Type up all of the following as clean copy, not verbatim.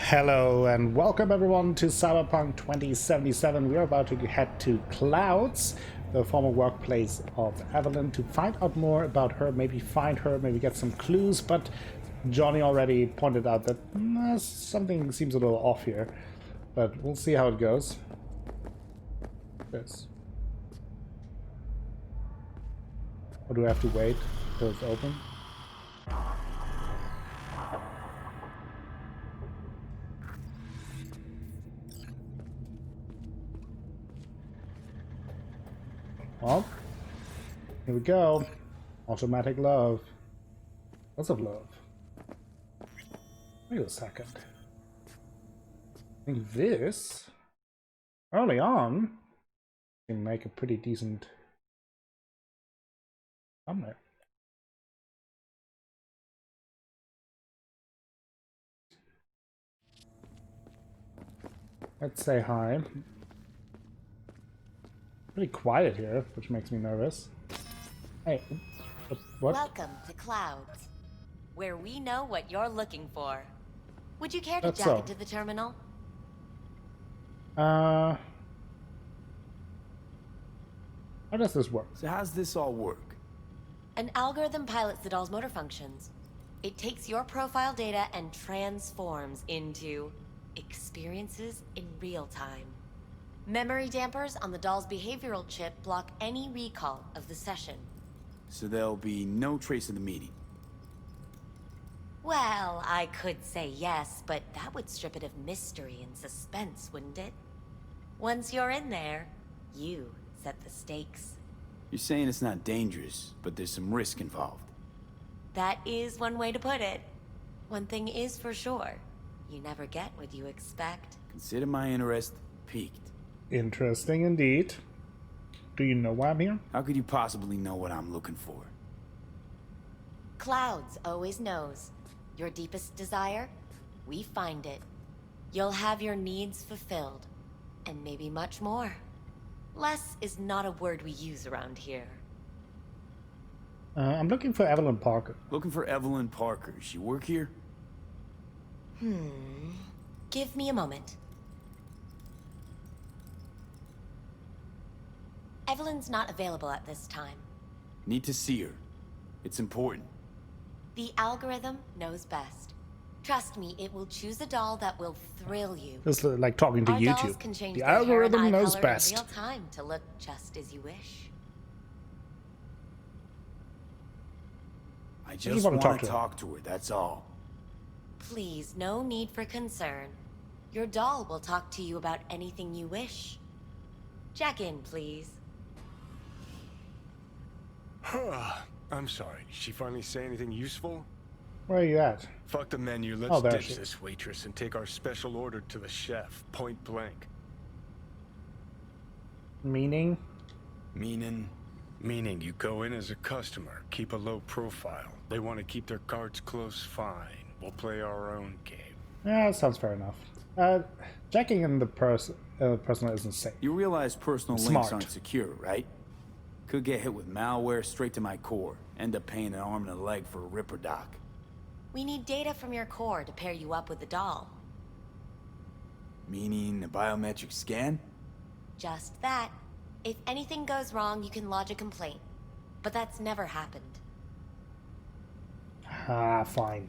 Hello and welcome everyone to Cyberpunk 2077. We are about to head to Clouds, the former workplace of Evelyn, to find out more about her, maybe find her, maybe get some clues, but Johnny already pointed out that something seems a little off here, but we'll see how it goes. Yes. Or do I have to wait until it's open? Well, here we go. Automatic love. Lots of love. Wait a second. I think this, early on, can make a pretty decent thumbnail. Let's say hi. Pretty quiet here, which makes me nervous. Hey, what? Welcome to Clouds, where we know what you're looking for. Would you care to That's jack so. into the terminal? How does this work? So how's this all work? An algorithm pilots the doll's motor functions. It takes your profile data and transforms into experiences in real time. Memory dampers on the doll's behavioral chip block any recall of the session. So there'll be no trace of the meeting. Well, I could say yes, but that would strip it of mystery and suspense, wouldn't it? Once you're in there, you set the stakes. You're saying it's not dangerous, but there's some risk involved. That is one way to put it. One thing is for sure, you never get what you expect. Consider my interest piqued. Interesting indeed. Do you know why I'm here? How could you possibly know what I'm looking for? Clouds always knows. Your deepest desire, we find it. You'll have your needs fulfilled, and maybe much more. Less is not a word we use around here. I'm looking for Evelyn Parker. Looking for Evelyn Parker. She work here? Give me a moment. Evelyn's not available at this time. Need to see her. It's important. The algorithm knows best. Trust me, it will choose a doll that will thrill you. It's like talking to Our dolls YouTube. can change The their hair and algorithm eye knows color best. in real time to look just as you wish. I just just wanna want talk to to her. talk to her, that's all. Please, no need for concern. Your doll will talk to you about anything you wish. Jack in, please. I'm sorry. Did she finally say anything useful? Where are you at? Fuck the menu. Oh, Let's there ditch she is. this waitress and take our special order to the chef, point blank. Meaning? Meaning you go in as a customer, keep a low profile. They want to keep their cards close, fine. We'll play our own game. Yeah, that sounds fair enough. Checking in the personal isn't safe. You realize personal Smart. links aren't secure, right? Could get hit with malware straight to my core. End up paying an arm and a leg for a ripper doc. We need data from your core to pair you up with the doll. Meaning a biometric scan? Just that. If anything goes wrong, you can lodge a complaint. But that's never happened. Ah, fine.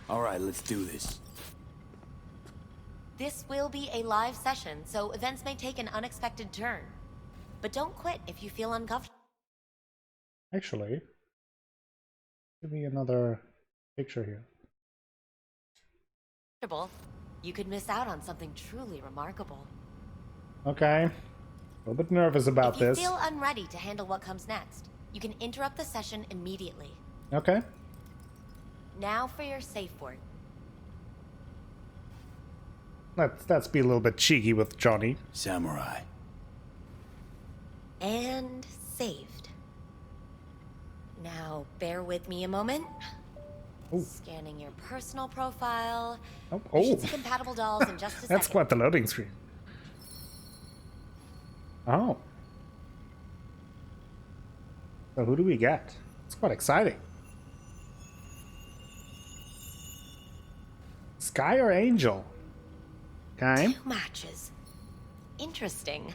Alright, let's do this. This will be a live session, so events may take an unexpected turn. But don't quit if you feel uncomfortable. Actually, give me another picture here. You could miss out on something truly remarkable. Okay. A little bit nervous about If you this. feel unready to handle what comes next, you can interrupt the session immediately. Okay. Now for your safe word. Let's be a little bit cheeky with Johnny. Samurai. And saved. Now, bear with me a moment. Ooh. Scanning your personal profile. Oh, You oh. should see compatible dolls in just a That's second. quite the loading screen. Oh. So who do we get? It's quite exciting. Sky or Angel? Okay. 2 matches. Interesting.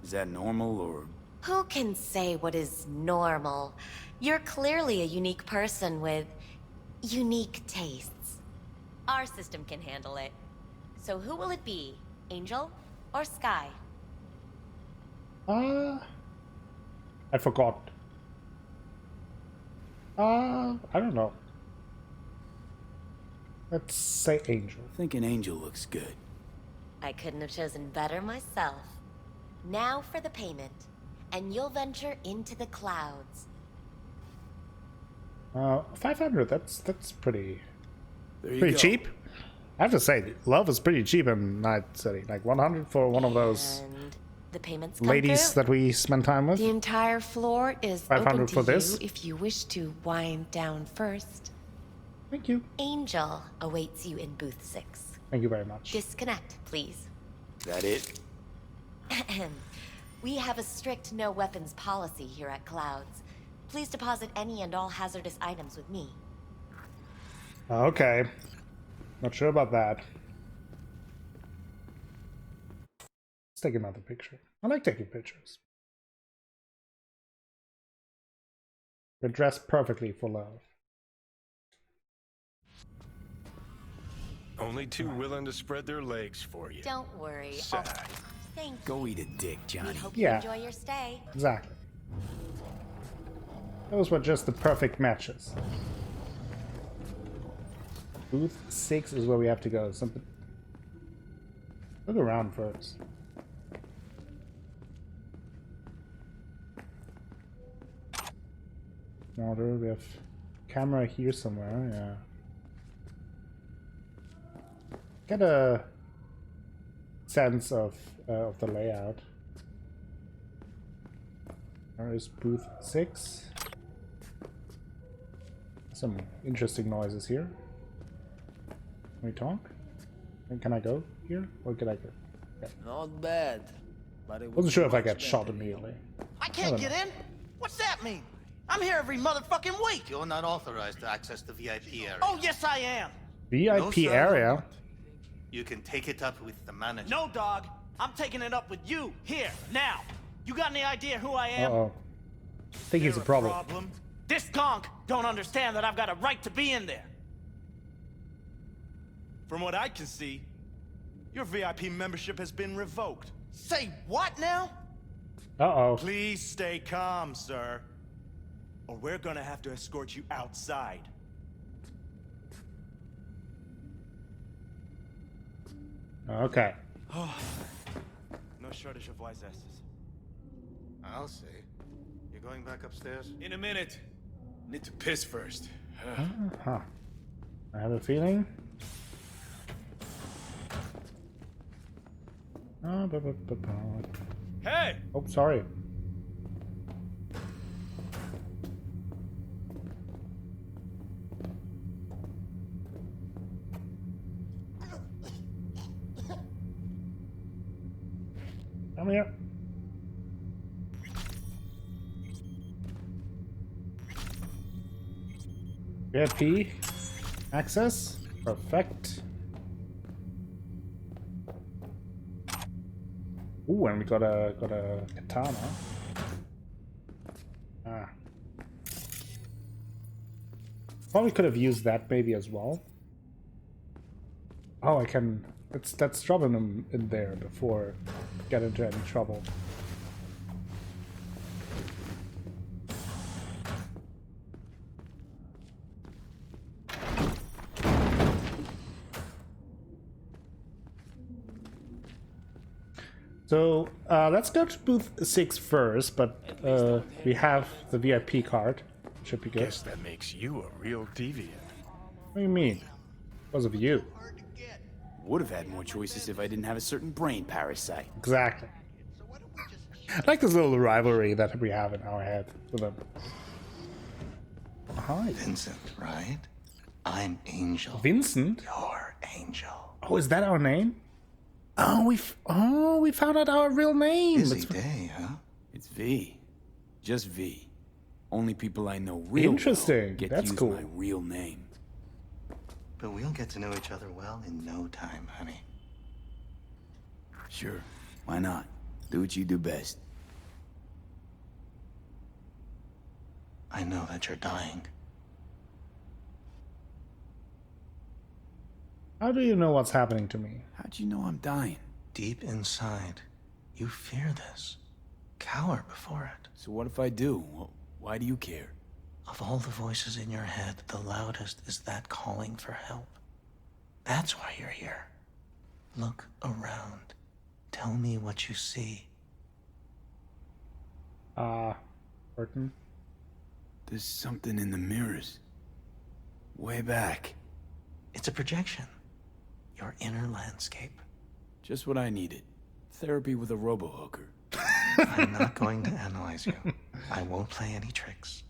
Is that normal or... Who can say what is normal? You're clearly a unique person with unique tastes. Our system can handle it. So who will it be? Angel or Sky? I forgot. I don't know. Let's say Angel. I think an angel looks good. I couldn't have chosen better myself. Now for the payment, and you'll venture into the clouds. 500. That's pretty There you pretty go. cheap. I have to say, love is pretty cheap in Night City. Like 100 for one of those And the payments come ladies through. that we spend time with. The entire floor is 500 open to for this. you if you wish to wind down first. Thank you. Angel awaits you in booth 6. Thank you very much. Disconnect, please. That it? We have a strict no weapons policy here at Clouds. Please deposit any and all hazardous items with me. Okay. Not sure about that. Let's take another picture. I like taking pictures. You're dressed perfectly for love. Only 2 willing to spread their legs for you. Don't worry. Sad. Thank you. Go eat a dick, We Johnny. hope Yeah. you enjoy your stay. Exactly. Those were just the perfect matches. Booth 6 is where we have to go. Something. Look around first. Order. We have camera here somewhere. Yeah. Get a sense of the layout. There is booth 6. Some interesting noises here. Can we talk? And can I go here? Or can I go? Okay. Not bad. But it Wasn't sure if I much got shot better. immediately. I can't get in. What's that mean? I'm here every motherfucking week. You're not authorized to access the VIP area. Oh, yes, I am. VIP No, sir. area? You can take it up with the manager. No, dog. I'm taking it up with you, here, now. You got any idea who I am? Uh-oh. I think he's a problem. This conk don't understand that I've got a right to be in there. From what I can see, your VIP membership has been revoked. Say what now? Uh-oh. Please stay calm, sir. Or we're gonna have to escort you outside. Okay. No shortage of wise asses. I'll see. You're going back upstairs? In a minute. Need to piss first. Huh. I have a feeling. Hey! Oh, sorry. Come here. VIP access. Perfect. Ooh, and we got a katana. Ah. Probably could have used that maybe as well. Oh, I can. Let's drop him in there before we get into any trouble. So let's go to booth 6 first, but we have the VIP card. Should be good. Guess that makes you a real deviant. What do you mean? Because of you. Would have had more choices if I didn't have a certain brain parasite. Exactly. I like this little rivalry that we have in our head with them. Hi. Vincent, right? I'm Angel. Vincent? Your Angel. Oh, is that our name? Oh, we found out our real name. Busy It's- day, huh? It's V. Just V. Only people I know real Interesting. well get That's to use cool. my real name. But we'll get to know each other well in no time, honey. Sure, why not? Do what you do best. I know that you're dying. How do you know what's happening to me? How'd you know I'm dying? Deep inside, you fear this. Cower before it. So what if I do? Why do you care? Of all the voices in your head, the loudest is that calling for help. That's why you're here. Look around. Tell me what you see. Burton? There's something in the mirrors. Way back. It's a projection. Your inner landscape. Just what I needed. Therapy with a robo-hooker. I'm not going to analyze you. I won't play any tricks.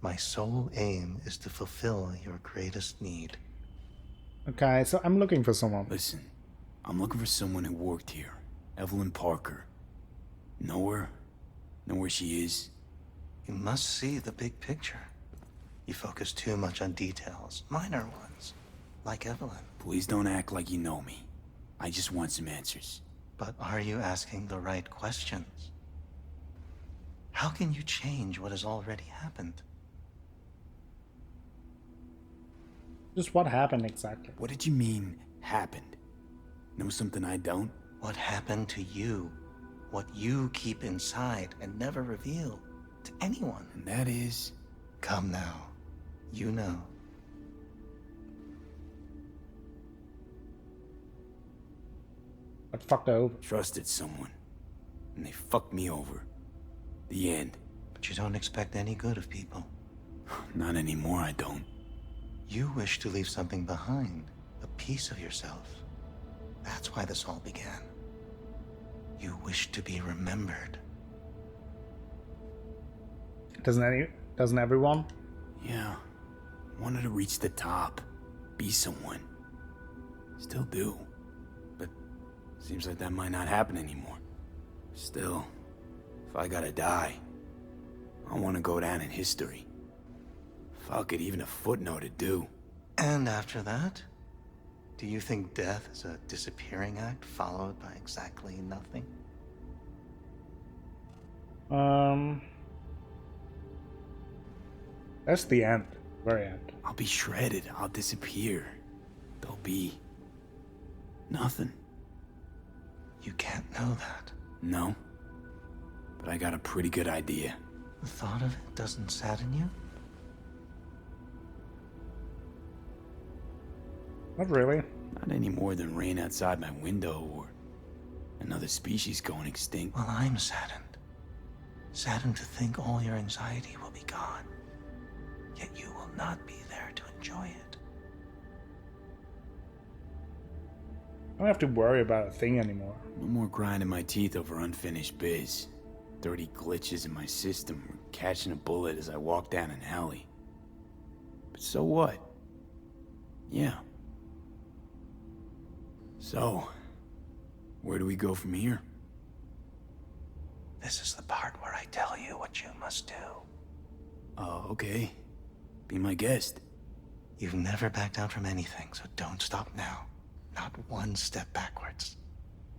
My sole aim is to fulfill your greatest need. Okay, so I'm looking for someone. Listen, I'm looking for someone who worked here. Evelyn Parker. Know her? Know where she is? You must see the big picture. You focus too much on details, minor ones, like Evelyn. Please don't act like you know me. I just want some answers. But are you asking the right questions? How can you change what has already happened? Just what happened exactly? What did you mean, happened? Know something I don't? What happened to you? What you keep inside and never reveal to anyone? And that is... Come now. You know. What fucked over? Trusted someone. And they fucked me over. The end. But you don't expect any good of people. Not anymore, I don't. You wish to leave something behind. A piece of yourself. That's why this all began. You wish to be remembered. Doesn't everyone? Yeah. Wanted to reach the top. Be someone. Still do. But seems like that might not happen anymore. Still, if I gotta die, I want to go down in history. Fuck it, even a footnote would do. And after that? Do you think death is a disappearing act followed by exactly nothing? That's the end. Very end. I'll be shredded. I'll disappear. There'll be... nothing. You can't know that. No. But I got a pretty good idea. The thought of it doesn't sadden you? Not really. Not any more than rain outside my window or another species going extinct. Well, I'm saddened. Saddened to think all your anxiety will be gone. Yet you will not be there to enjoy it. I don't have to worry about a thing anymore. No more grinding my teeth over unfinished biz. Dirty glitches in my system or catching a bullet as I walk down an alley. But so what? Yeah. So, where do we go from here? This is the part where I tell you what you must do. Oh, okay. Be my guest. You've never backed down from anything, so don't stop now. Not one step backwards.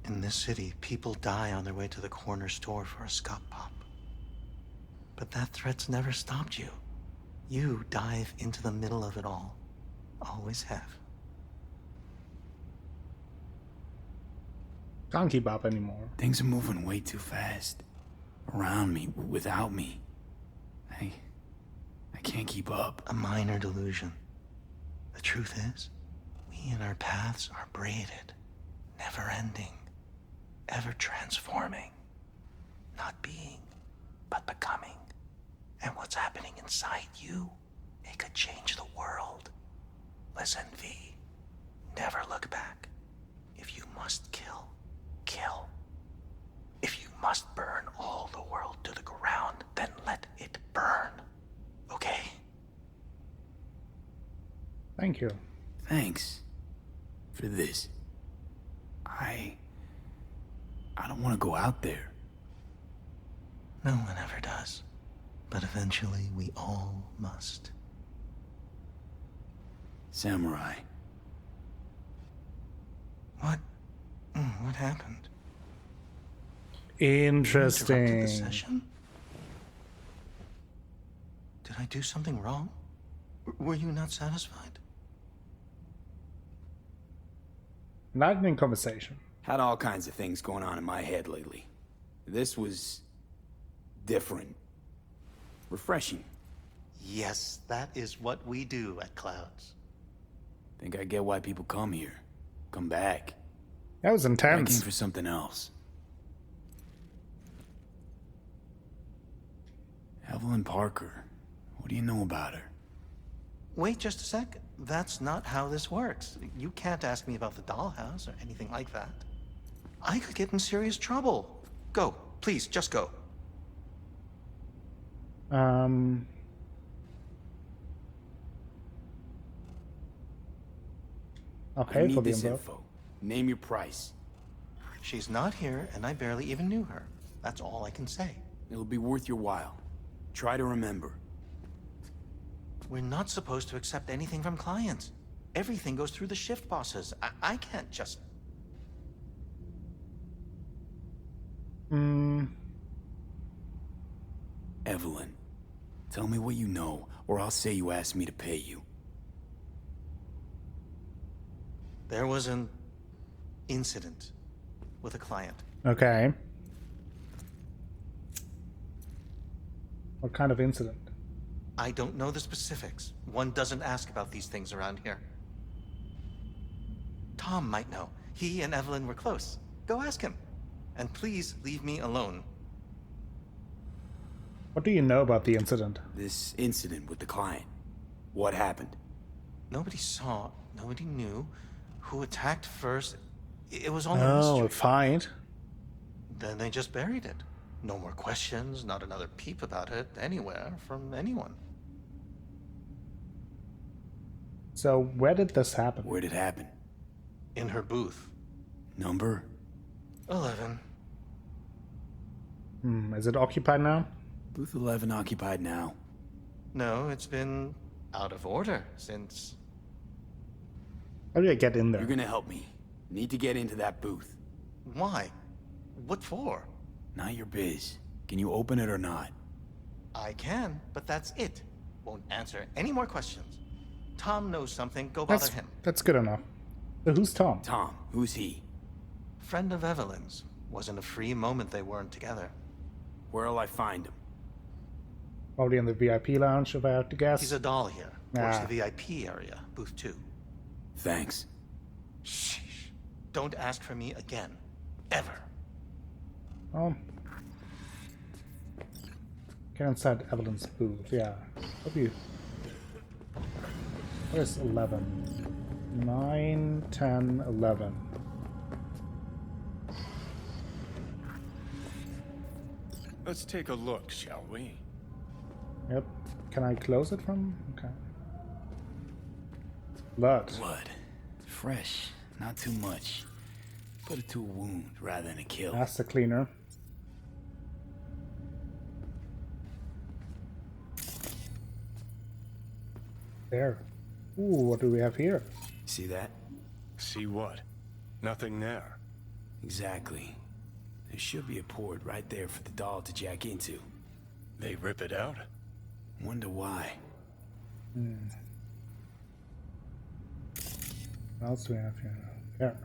In this city, people die on their way to the corner store for a scup pop. But that threat's never stopped you. You dive into the middle of it all. Always have. Can't keep up anymore. Things are moving way too fast. Around me, without me. I can't keep up. A minor delusion. The truth is, we and our paths are braided, never ending, ever transforming. Not being, but becoming. And what's happening inside you, it could change the world. Listen, V, never look back. If you must kill, kill. If you must burn all the world to the ground, then let it burn. Okay? Thank you. Thanks. For this. I don't want to go out there. No one ever does. But eventually we all must. Samurai. What? What happened? Interrupted Interesting. the session? Did I do something wrong? Were you not satisfied? Enlightening conversation. Had all kinds of things going on in my head lately. This was different. Refreshing. Yes, that is what we do at Clouds. Think I get why people come here. Come back. That was I came intense. for something else. Evelyn Parker. What do you know about her? Wait just a sec. That's not how this works. You can't ask me about the dollhouse or anything like that. I could get in serious trouble. Go, please, just go. I'll I pay need for the this info. info. Name your price. She's not here, and I barely even knew her. That's all I can say. It'll be worth your while. Try to remember. We're not supposed to accept anything from clients. Everything goes through the shift bosses. I can't just... Evelyn, tell me what you know, or I'll say you asked me to pay you. There was an incident with a client. Okay. What kind of incident? I don't know the specifics. One doesn't ask about these things around here. Tom might know. He and Evelyn were close. Go ask him. And please leave me alone. What do you know about the incident? This incident with the client. What happened? Nobody saw, nobody knew who attacked first. It was all a Oh, a mystery. fight. Then they just buried it. No more questions, not another peep about it anywhere from anyone. So where did this happen? Where'd it happen? In her booth. Number? 11. Is it occupied now? Booth 11 occupied now. No, it's been out of order since... How do I get in there? You're gonna help me. Need to get into that booth. Why? What for? Not your biz. Can you open it or not? I can, but that's it. Won't answer any more questions. Tom knows something, go bother him. That's good enough. So who's Tom? Tom, who's he? Friend of Evelyn's. Wasn't a free moment they weren't together. Where'll I find him? Probably in the VIP lounge, if I have to guess. He's a doll here. Works Ah. the VIP area, booth 2. Thanks. Sheesh. Don't ask for me again. Ever. Oh. Get inside Evelyn's booth, yeah. Hope you... Where's 11? 9, 10, 11. Let's take a look, shall we? Yep. Can I close it from? Okay. Blood. Blood. Fresh. Not too much. Put it to a wound rather than a kill. That's the cleaner. There. Ooh, what do we have here? See that? See what? Nothing there. Exactly. There should be a port right there for the doll to jack into. They rip it out? Wonder why. What else do we have here? There.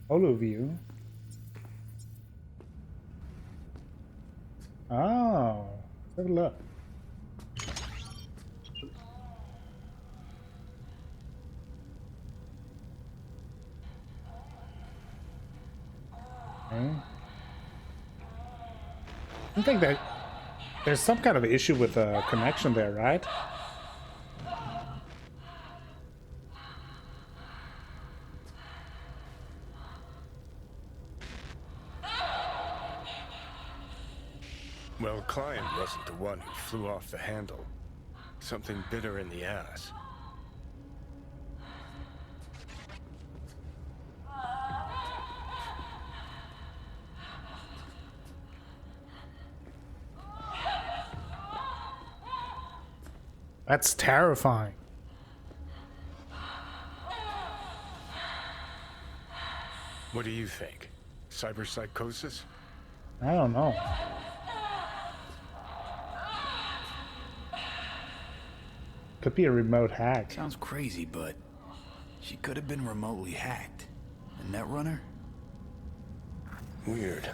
Holo view. Oh, let's have a look. Okay. I think that there's some kind of issue with the connection there, right? Well, client wasn't the one who flew off the handle. Something bitter in the ass. That's terrifying. What do you think? Cyberpsychosis? I don't know. Could be a remote hack. Sounds crazy, but she could have been remotely hacked. A netrunner? Weird.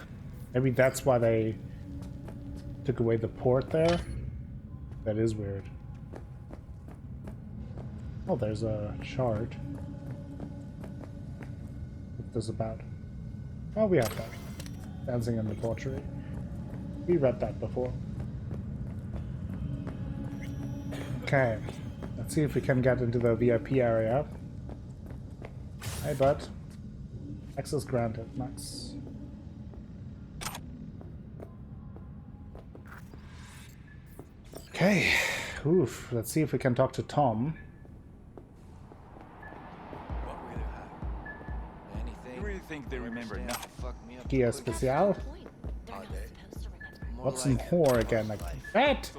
Maybe that's why they took away the port there. That is weird. Oh, there's a shard. What's this about? Oh, we have that. Dancing in the portrait. We read that before. Okay. Let's see if we can get into the VIP area. Hey, bud. Access granted. Nice. Okay. Oof. Let's see if we can talk to Tom. You really think they remember nothing? Gear Special. What's some whore again? Like that?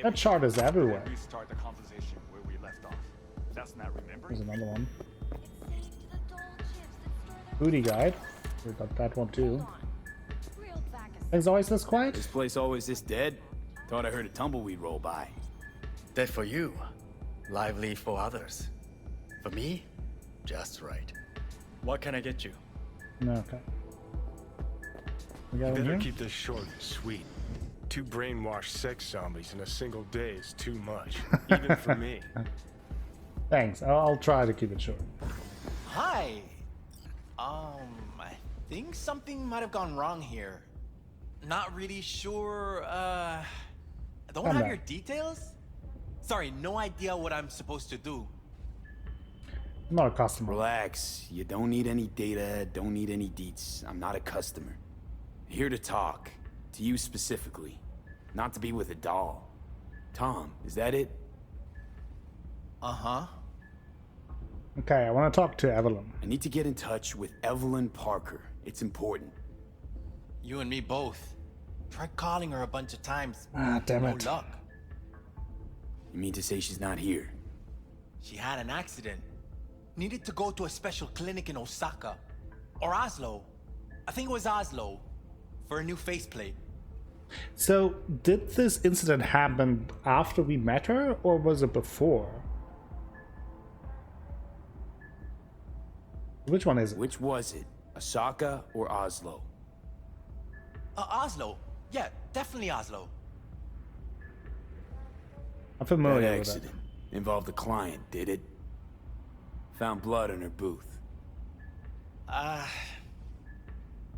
That chart is everywhere. Restart the conversation where we left off. That's not remembering. There's another one. Booty guide. We got that one too. Things always this quiet? This place always this dead? Thought I heard a tumbleweed roll by. Dead for you, lively for others. For me, just right. What can I get you? No, okay. We got You one better here? keep this short and sweet. 2 brainwashed sex zombies in a single day is too much, even for me. Thanks. I'll try to keep it short. Hi. I think something might have gone wrong here. Not really sure, don't Calm have down. your details? Sorry, no idea what I'm supposed to do. I'm not a customer. Relax. You don't need any data, don't need any deets. I'm not a customer. Here to talk. To you specifically. Not to be with a doll. Tom, is that it? Uh-huh. Okay, I want to talk to Evelyn. I need to get in touch with Evelyn Parker. It's important. You and me both. Tried calling her a bunch of times. Ah, damn no it. luck. You mean to say she's not here? She had an accident. Needed to go to a special clinic in Osaka. Or Oslo. I think it was Oslo. For a new faceplate. So, did this incident happen after we met her, or was it before? Which one is it? Which was it? Osaka or Oslo? Oslo. Yeah, definitely Oslo. I'm familiar That with that. accident involved a client, did it? Found blood in her booth.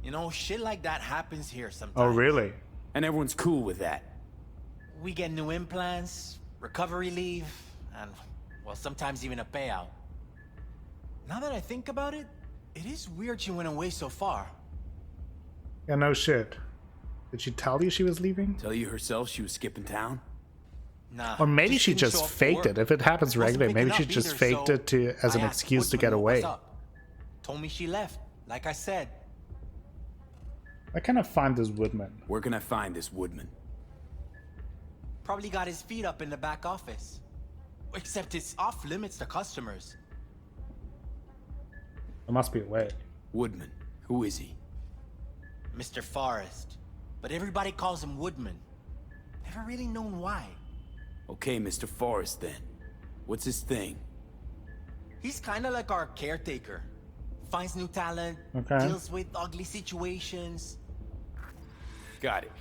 You know, shit like that happens here sometimes. Oh, really? And everyone's cool with that. We get new implants, recovery leave, and, well, sometimes even a payout. Now that I think about it, it is weird she went away so far. Yeah, no shit. Did she tell you she was leaving? Tell you herself she was skipping town? Nah. Or maybe she didn't show just up for faked work. it. If it happens Wasn't regularly, maybe picking she up just either, faked so it to as an I asked excuse to Woodman get what was away. up. Told me she left, like I said. Where can I find this Woodman? Where can I find this Woodman? Probably got his feet up in the back office. Except it's off limits to customers. There must be a way. Woodman. Who is he? Mr. Forrest. But everybody calls him Woodman. Never really known why. Okay, Mr. Forrest then. What's his thing? He's kinda like our caretaker. Finds new talent, Okay. deals with ugly situations. Got it.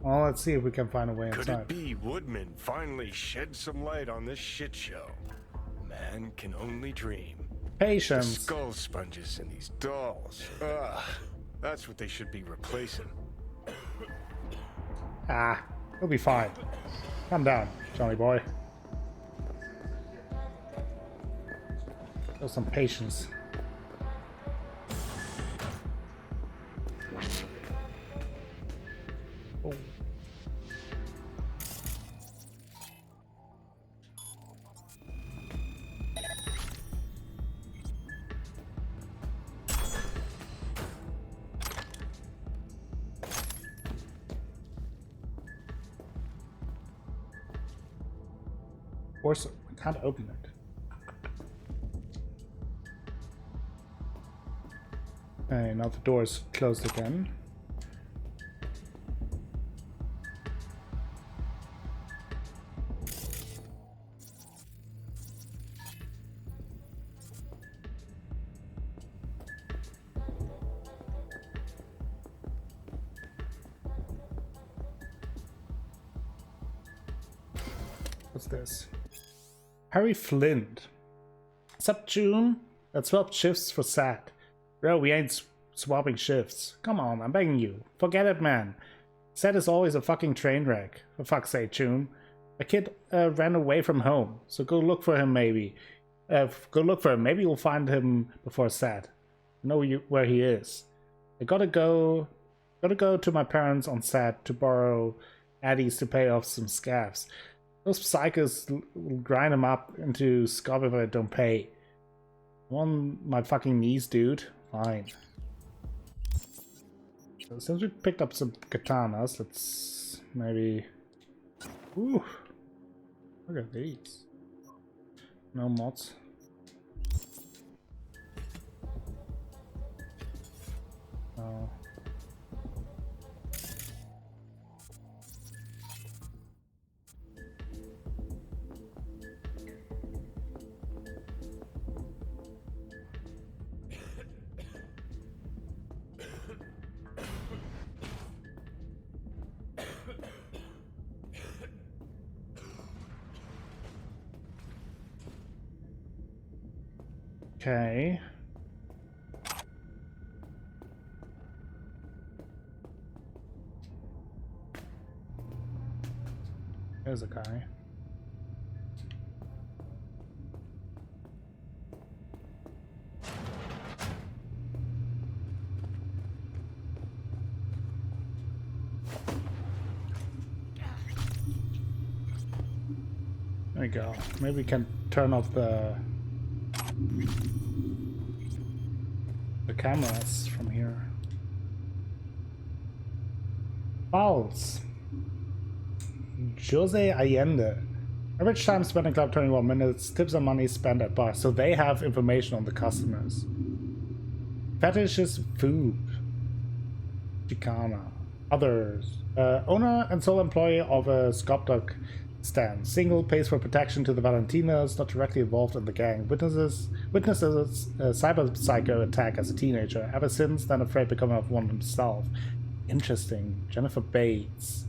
Well, let's see if we can find a way Could inside. it be Woodman finally shed some light on this shit show? Man can only dream. The Patience. skull sponges in these dolls. Ugh, that's what they should be replacing. Ah, he'll be fine. Calm down, Johnny boy. Show some patience. Oh. Of course, we can't open it. Okay, now the door is closed again. What's this? Harry Flint. Sup, June? Let's swap shifts for Sad. Bro, we ain't swapping shifts. Come on, I'm begging you. Forget it, man. Sad is always a fucking train wreck. For fuck's sake, June. A kid ran away from home, so go look for him maybe. Go look for him. Maybe you'll find him before Sad. Know where he is. I gotta go to my parents on Sad to borrow addies to pay off some scabs. Those psychos will grind him up into scab if I don't pay. On my fucking knees, dude. Fine. So since we picked up some katanas, let's maybe... Ooh! Look at these. No mods. Oh. Okay. There's a guy. There we go. Maybe we can turn off the cameras from here. False. Jose Allende. Average time spent in club 21 minutes. Tips and money spent at bar. So they have information on the customers. Fetishes food. Chicana. Others. Owner and sole employee of a sculptor stand. Single, pays for protection to the Valentinos, not directly involved in the gang. Witnesses a cyber psycho attack as a teenager. Ever since, then afraid becoming of one himself. Interesting. Jennifer Bates.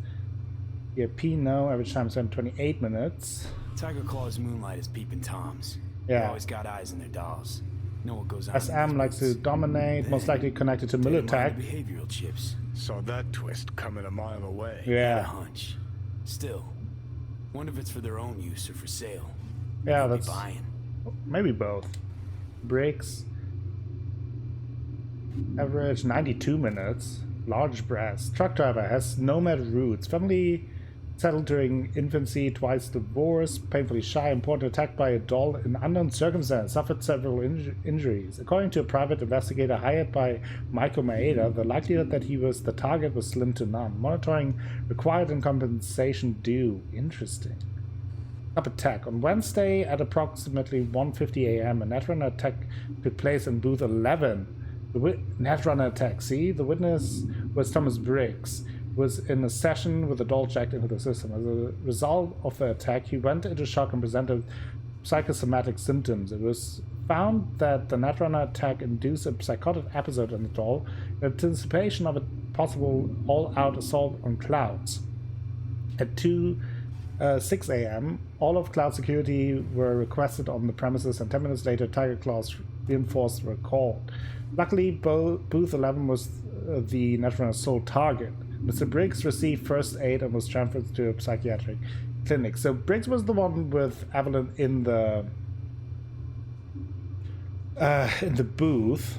ERP, no. Average time spent 28 minutes. Tiger Claw's moonlight is peeping toms. Yeah. They always got eyes in their dolls. Know what goes on. SM likes to dominate, most likely connected to Militech. Behavioral chips. Saw that twist coming a mile away. Yeah. Had a hunch. Still, wonder if it's for their own use or for sale. Yeah, Maybe that's buying. maybe both. Brakes. Average 92 minutes. Large breast. Truck driver has nomad roots. Family settled during infancy, twice divorced, painfully shy, important, attacked by a doll in unknown circumstance, suffered several injuries. According to a private investigator hired by Michael Maeda, the likelihood that he was the target was slim to none. Monitoring required and compensation due. Interesting. Up attack. On Wednesday at approximately 1:50 a.m., a Netrunner attack took place in booth 11. The Netrunner attack, see? The witness was Thomas Briggs, was in a session with a doll jacked into the system. As a result of the attack, he went into shock and presented psychosomatic symptoms. It was found that the Netrunner attack induced a psychotic episode in the doll in anticipation of a possible all-out assault on Clouds. At 2:06 a.m., all of Cloud security were requested on the premises, and 10 minutes later, Tiger Claws reinforcements were called. Luckily, booth 11 was the Netrunner's sole target. Mr. Briggs received first aid and was transferred to a psychiatric clinic. So Briggs was the one with Evelyn in the booth,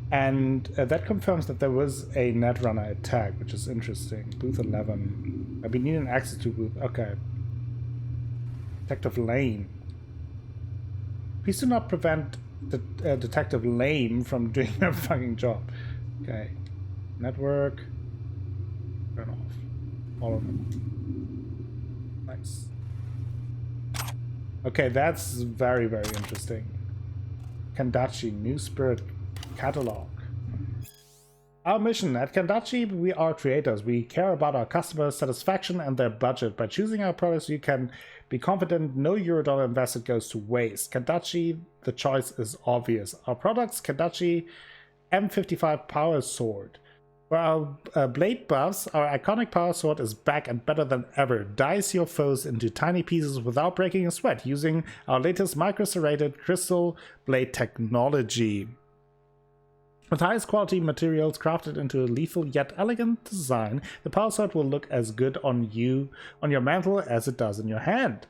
and that confirms that there was a Netrunner attack, which is interesting. Booth 11. I've been needing access to booth. Okay. Detective Lane. Please do not prevent Detective Lame from doing their fucking job. Okay. Network. Turn off. All of them. Nice. Okay, that's very, very interesting. Kandachi, New Spirit Catalog. Our mission at Kendachi, we are creators. We care about our customers' satisfaction and their budget. By choosing our products, you can be confident no Eurodollar invested goes to waste. Kendachi, the choice is obvious. Our products, Kendachi M55 Power Sword. For our blade buffs, our iconic power sword is back and better than ever. Dice your foes into tiny pieces without breaking a sweat using our latest micro-serrated crystal blade technology. With highest quality materials crafted into a lethal yet elegant design, the power sword will look as good on your mantle as it does in your hand.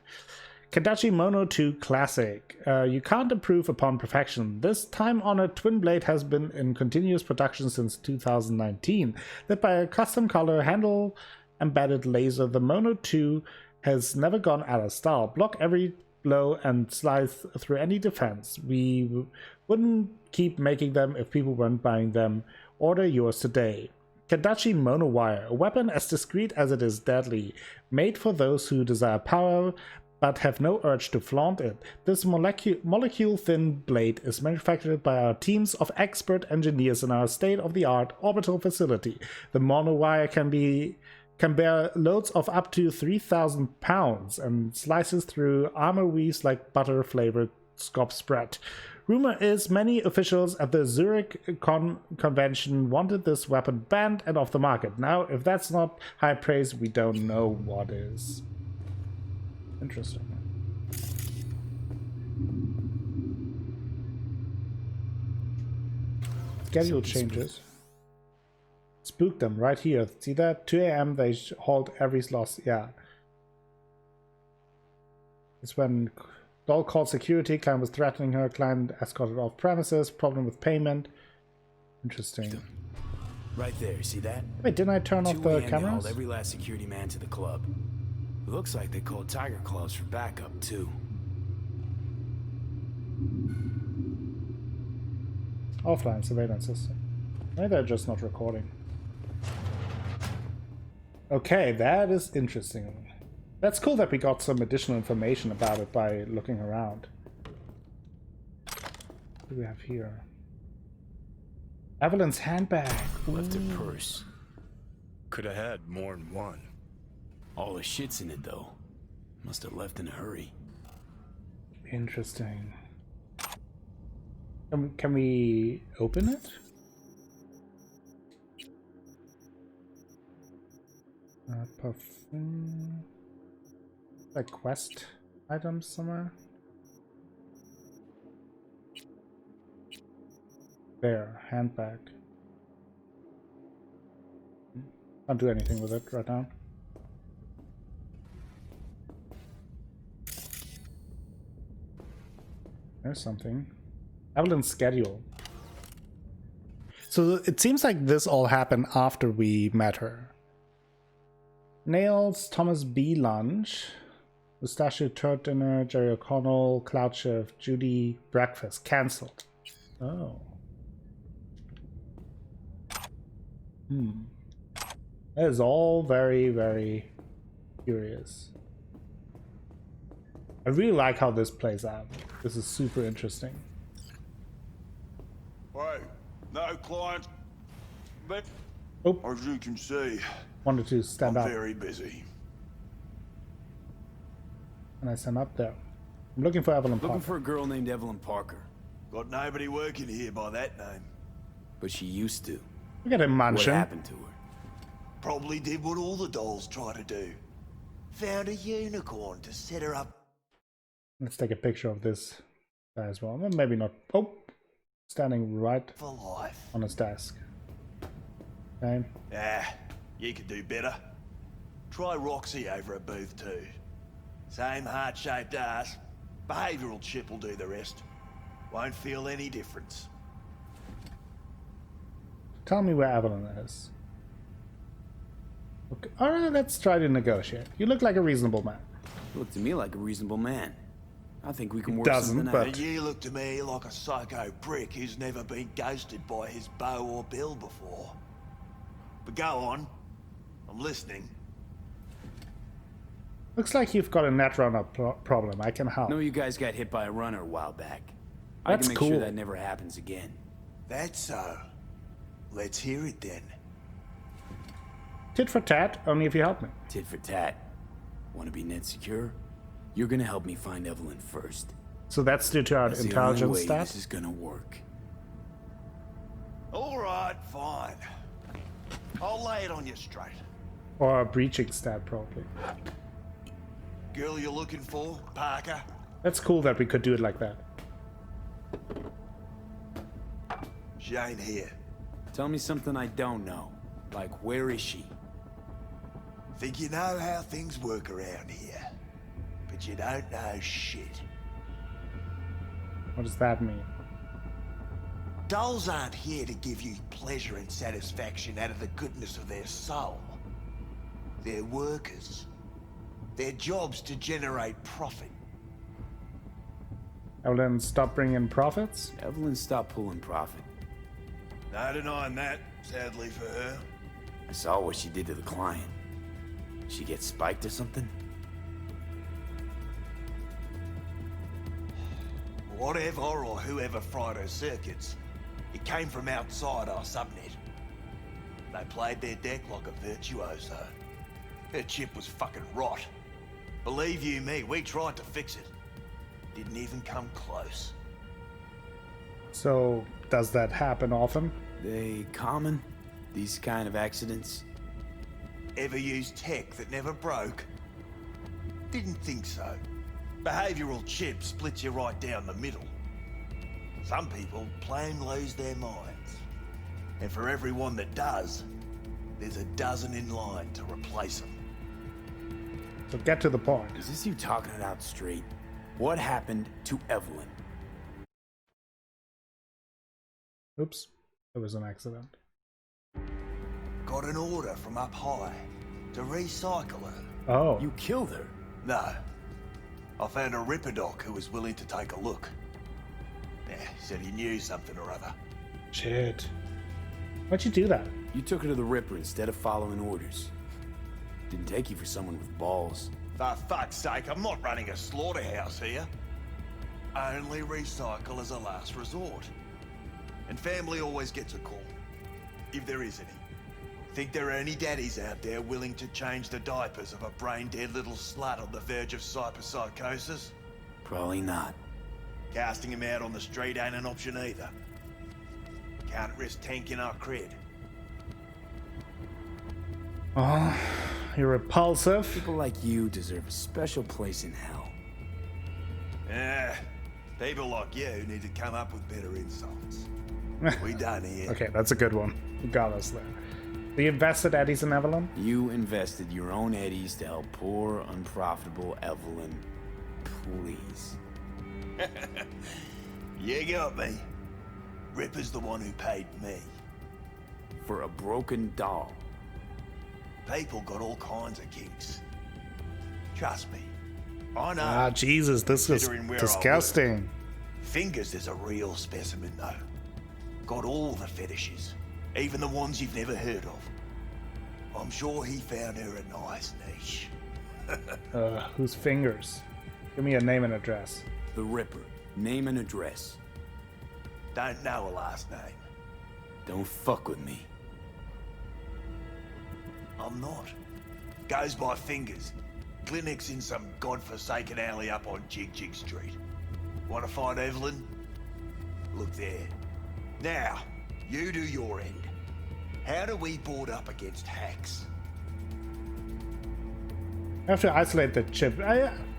Kendachi Mono 2 Classic. You can't improve upon perfection. This time-honored twin blade has been in continuous production since 2019. Led by a custom color handle embedded laser, the Mono 2 has never gone out of style. Block every blow and slice through any defense. We wouldn't keep making them if people weren't buying them. Order yours today. Kendachi Mono Wire, a weapon as discreet as it is deadly, made for those who desire power but have no urge to flaunt it. This molecule-thin blade is manufactured by our teams of expert engineers in our state-of-the-art orbital facility. The mono wire can bear loads of up to 3,000 pounds and slices through armor weaves like butter-flavored scop spread. Rumor is many officials at the Zurich convention wanted this weapon banned and off the market. Now, if that's not high praise, we don't know what is. Interesting. Schedule changes. Spook them right here. See that? 2 a.m. they halt every slot. Yeah. It's when Doll called security. Client was threatening her. Client escorted off premises. Problem with payment. Interesting. Right there. See that? Wait, didn't I turn off the cameras? Hauled every last security man to the club. It looks like they called Tiger Claws for backup, too. Offline surveillance system. Maybe they're just not recording. Okay, that is interesting. That's cool that we got some additional information about it by looking around. What do we have here? Evelyn's handbag. Left her purse. Could have had more than one. All the shit's in it, though. Must have left in a hurry. Interesting. Can we open it? Perfume. Like quest items somewhere? There, handbag. Can't do anything with it right now. There's something. Evelyn's schedule. So it seems like this all happened after we met her. Nails, Thomas B. Lunch, Mustachio Turd Dinner, Jerry O'Connell, Cloud Shift, Judy Breakfast, cancelled. Oh. That is all very, very curious. I really like how this plays out. This is super interesting. Hey, no client. But as you can see, wanted to stand up. I'm very busy. And I stand up there. I'm looking for Evelyn Parker. Looking for a girl named Evelyn Parker. Got nobody working here by that name. But she used to. Look at him munching. What happened to her? Probably did what all the dolls try to do. Found a unicorn to set her up. Let's take a picture of this guy as well. Well, maybe not. Oh, standing right for life on his desk. Okay. You could do better. Try Roxy over at booth 2. Same heart-shaped ass. Behavioural chip will do the rest. Won't feel any difference. Tell me where Evelyn is. Okay. Alright, let's try to negotiate. You look like a reasonable man. You look to me like a reasonable man. I think we can work something out. And you look to me like a psycho prick who's never been ghosted by his beau or bill before. But go on. I'm listening. Looks like you've got a net runner problem. I can help. No, you guys got hit by a runner a while back. That's I can make cool. sure that never happens again. That's so. Let's hear it then. Tit for tat, only if you help me. Tit for tat. Want to be net secure? You're gonna help me find Evelyn first. So that's due to our That's the only intelligence way stat? this is gonna work. All right, fine. I'll lay it on you straight. Or a breaching stat, probably. Girl you're looking for, Parker? That's cool that we could do it like that. She ain't here. Tell me something I don't know. Like, where is she? Think you know how things work around here. But you don't know shit. What does that mean? Dolls aren't here to give you pleasure and satisfaction out of the goodness of their soul. They're workers. Their job's to generate profit. Evelyn, stop bringing in profits? Evelyn stopped pulling profit. No denying that, sadly for her. I saw what she did to the client. She get spiked or something? Whatever or whoever fried her circuits, it came from outside our subnet. They played their deck like a virtuoso. Her chip was fucking rot. Believe you me, we tried to fix it. Didn't even come close. So, does that happen often? They common? These kind of accidents? Ever used tech that never broke? Didn't think so. Behavioral chip splits you right down the middle. Some people plain lose their minds. And for everyone that does, there's a dozen in line to replace them. So get to the point. Is this you talking it out straight? What happened to Evelyn? Oops, it was an accident. Got an order from up high to recycle her. Oh. You killed her? No. I found a Ripper doc who was willing to take a look. Yeah, said he knew something or other. Shit. Why'd you do that? You took her to the Ripper instead of following orders. Didn't take you for someone with balls. For fuck's sake, I'm not running a slaughterhouse here. Only recycle as a last resort. And family always gets a call. If there is any. Think there are any daddies out there willing to change the diapers of a brain-dead little slut on the verge of cyberpsychosis? Probably not. Casting him out on the street ain't an option either. Can't risk tanking our cred. Oh, you're repulsive. People like you deserve a special place in hell. People like you need to come up with better insults. We done here. Okay, that's a good one. You got us there. We invested Eddies in Evelyn? You invested your own eddies to help poor, unprofitable Evelyn. Please. You got me. Ripper's the one who paid me. For a broken doll. People got all kinds of kinks. Trust me. I know. Ah, Jesus, this is Considering where I disgusting. work. Fingers is a real specimen, though. Got all the fetishes. Even the ones you've never heard of. I'm sure he found her a nice niche. Whose fingers? Give me a name and address. The Ripper. Name and address. Don't know a last name. Don't fuck with me. I'm not. Goes by Fingers. Clinic's in some godforsaken alley up on Jig Jig Street. Want to find Evelyn? Look there. Now, you do your end. How do we board up against hacks? I have to isolate the chip.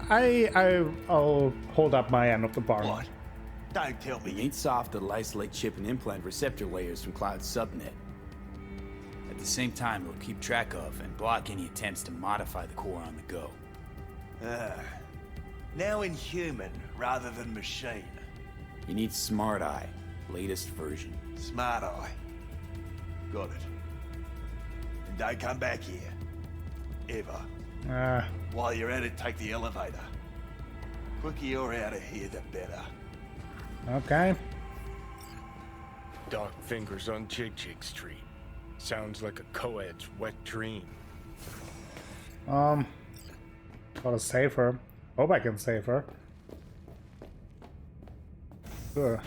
I'll hold up my end of the bargain. What? Don't tell me. We ain't soft that'll isolate chip and implant receptor layers from Cloud's subnet. At the same time, it'll keep track of and block any attempts to modify the core on the go. Now in human rather than machine. You need Smart Eye, latest version. Smart Eye. Got it. And don't come back here. Ever. While you're at it, take the elevator. Quicker you're out of here, the better. Okay. Dark fingers on Jig Jig Street. Sounds like a co-ed's wet dream. Gotta save her. Hope I can save her. Sure.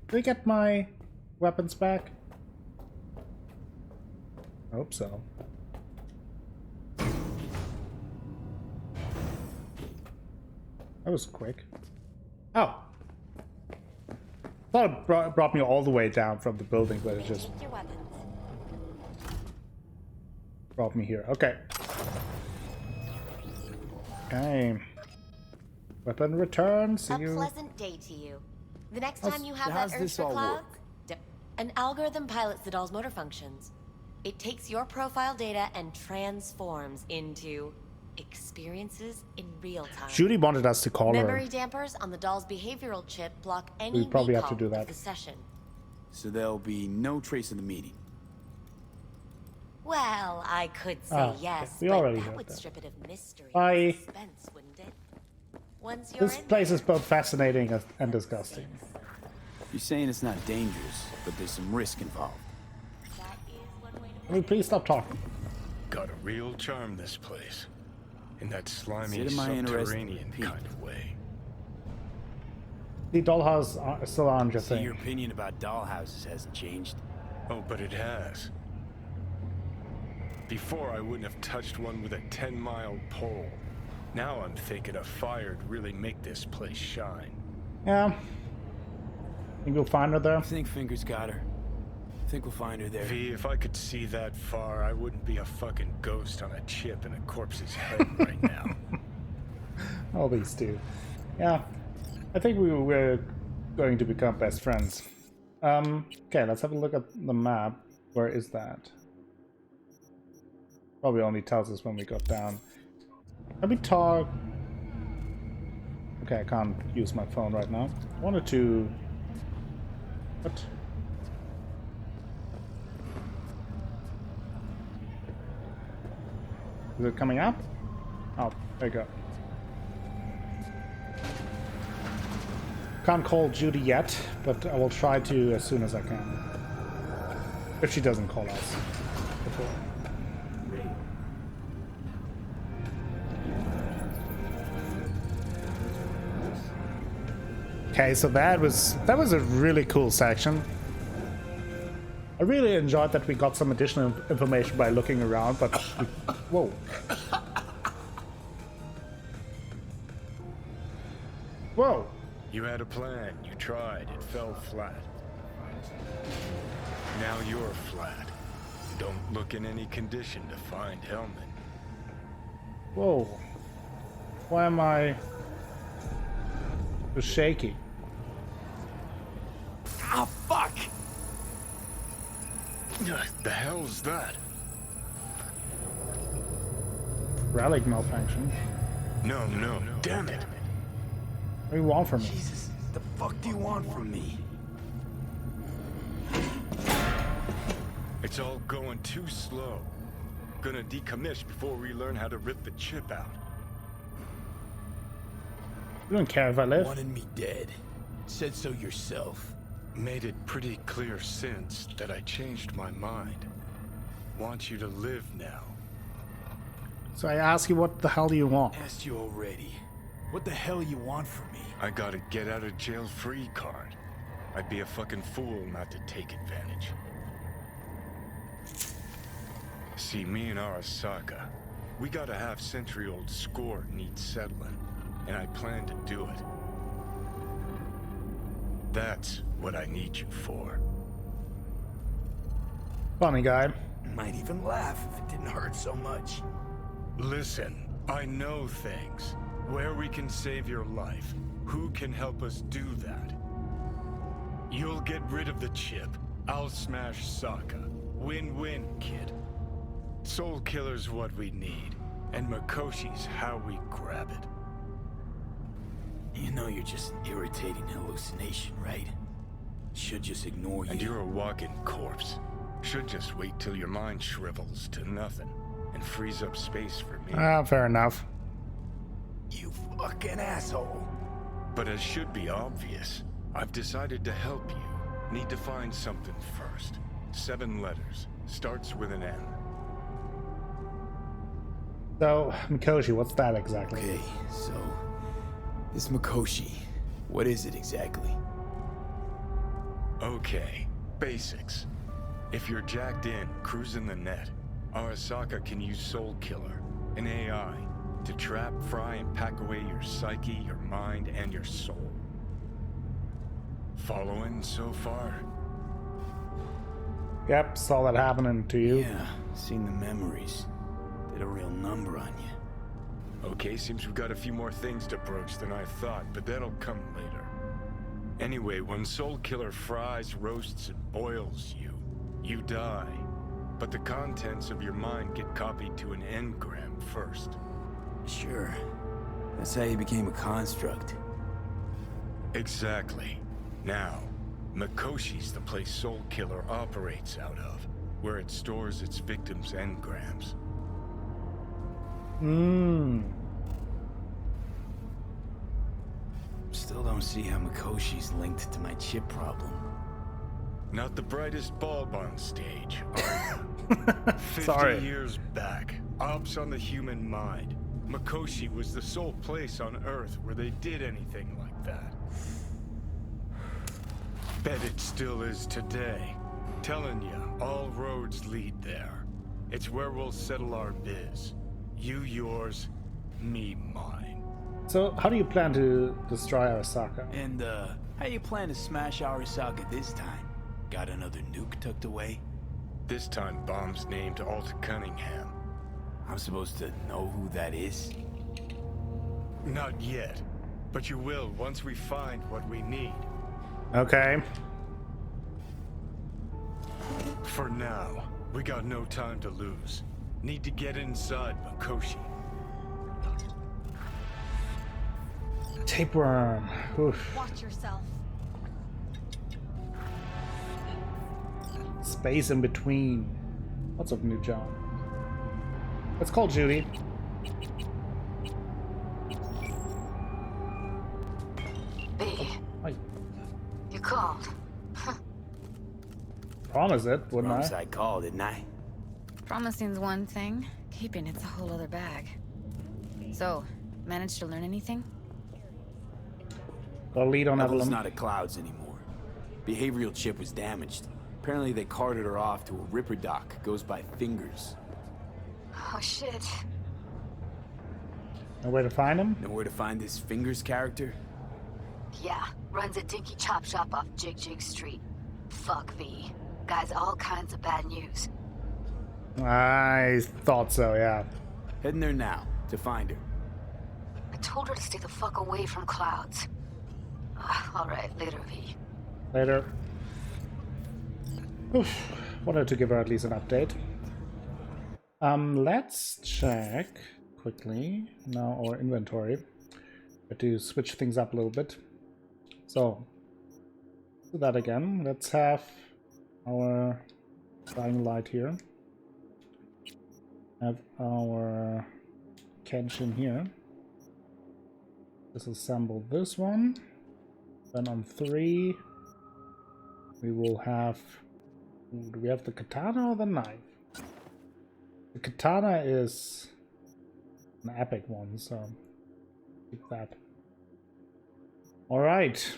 Did I get my weapons back? Hope so. That was quick. Oh. Thought it brought me all the way down from the building, but it just brought me here. Okay. Okay. Weapon return. See you. A pleasant day to you. The next time you have that urge for clouds, an algorithm pilots the doll's motor functions. It takes your profile data and transforms into experiences in real time. Judy wanted us to call Memory her. dampers on the doll's behavioral chip block any We probably have to recall do of that. the session. So there'll be no trace of the meeting. Well, I could say Ah, yes, we but already that heard would that. strip it of mystery Bye. and suspense, wouldn't it? Once you're This in place there, is both fascinating and disgusting. You're saying it's not dangerous, but there's some risk involved. that is one way to Can we please stop talking? Got a real charm, this place. In that slimy, Consider my interest subterranean piqued. kind of way. The dollhouse still aren't your See, thing. your opinion about dollhouses hasn't changed. Oh, but it has. Before, I wouldn't have touched one with a 10-mile pole. Now I'm thinking a fire'd really make this place shine. Yeah. Think we'll find her there? I think Fingers got her. I think we'll find her there. V, if I could see that far, I wouldn't be a fucking ghost on a chip in a corpse's head right now. All these two. Yeah. I think we're going to become best friends. Okay, let's have a look at the map. Where is that? Probably only tells us when we got down. Let me talk. Okay, I can't use my phone right now. I wanted to... What? Is it coming up? Oh, there you go. Can't call Judy yet, but I will try to as soon as I can. If she doesn't call us before. Okay, so that was a really cool section. I really enjoyed that we got some additional information by looking around, but whoa. Whoa. You had a plan, you tried, it fell flat. Now you're flat. Don't look in any condition to find Hellman. Whoa. Why am I so shaky? Ah, fuck! The hell's that? Relic malfunction. No, damn it. What do you want from me? Jesus, the fuck do you want from me? It's all going too slow. Gonna decommission before we learn how to rip the chip out. You don't care if I live. Wanted me dead. Said so yourself. Made it pretty clear since that I changed my mind. Want you to live now. So I ask you, what the hell do you want? Asked you already. What the hell you want from me? I got a get out of jail free card. I'd be a fucking fool not to take advantage. See, me and Arasaka, we got a half-century-old score needs settling, and I plan to do it. That's what I need you for. Funny guy. Might even laugh if it didn't hurt so much. Listen, I know things. Where we can save your life. Who can help us do that? You'll get rid of the chip. I'll smash Sokka. Win-win, kid. Soul Killer's what we need. And Mikoshi's how we grab it. You know you're just an irritating hallucination, right? Should just ignore you. And you're a walking corpse. Should just wait till your mind shrivels to nothing. And frees up space for me. Ah, fair enough. You fucking asshole. But as should be obvious, I've decided to help you. Need to find something first. 7 letters. Starts with an M. So, Mikoshi, what's that exactly? Okay, so... this Mikoshi, what is it exactly? Okay, basics. If you're jacked in, cruising the net, Arasaka can use Soul Killer, an AI, to trap, fry, and pack away your psyche, your mind, and your soul. Following so far? Yep, saw that happening to you. Yeah, seen the memories. Did a real number on you. Okay, seems we've got a few more things to broach than I thought, but that'll come later. Anyway, when Soul Killer fries, roasts, and boils you, you die. But the contents of your mind get copied to an engram first. Sure. That's how you became a construct. Exactly. Now, Mikoshi's the place Soul Killer operates out of, where it stores its victims' engrams. Still don't see how Mikoshi's linked to my chip problem. Not the brightest bulb on stage, are you? 50 Sorry. years back, ops on the human mind. Mikoshi was the sole place on Earth where they did anything like that. Bet it still is today. Telling you, all roads lead there. It's where we'll settle our biz. You yours, me mine. So, how do you plan to destroy Arasaka? And, how you plan to smash Arasaka this time? Got another nuke tucked away? This time, bomb's named Alt Cunningham. I'm supposed to know who that is? Not yet, but you will once we find what we need. Okay. For now, we got no time to lose. Need to get inside Mikoshi. Tapeworm. Oof. Watch yourself. Space in between. Lots of new junk. Let's call Judy. B, Hi. you called. Promise it, wouldn't Promise I? I called, didn't I? Promising's one thing, keeping it's a whole other bag. So, managed to learn anything? Got a lead on Evelyn's Evelyn. not at Clouds anymore. Behavioral chip was damaged. Apparently they carted her off to a Ripper dock. Goes by Fingers. Oh shit. No way to find him? Know where to find this Fingers character? Yeah, runs a dinky chop shop off Jig Jig Street. Fuck V. Guy's all kinds of bad news. I thought so, yeah. Heading there now, to find her. I told her to stay the fuck away from Clouds. Alright, later, V. Later. Oof. Wanted to give her at least an update. Let's check quickly now our inventory. To switch things up a little bit. So, do that again. Let's have our dying light here. Have our Kenshin here. Disassemble this one. Then on 3, we will have. Do we have the katana or the knife? The katana is an epic one, so keep that. Alright.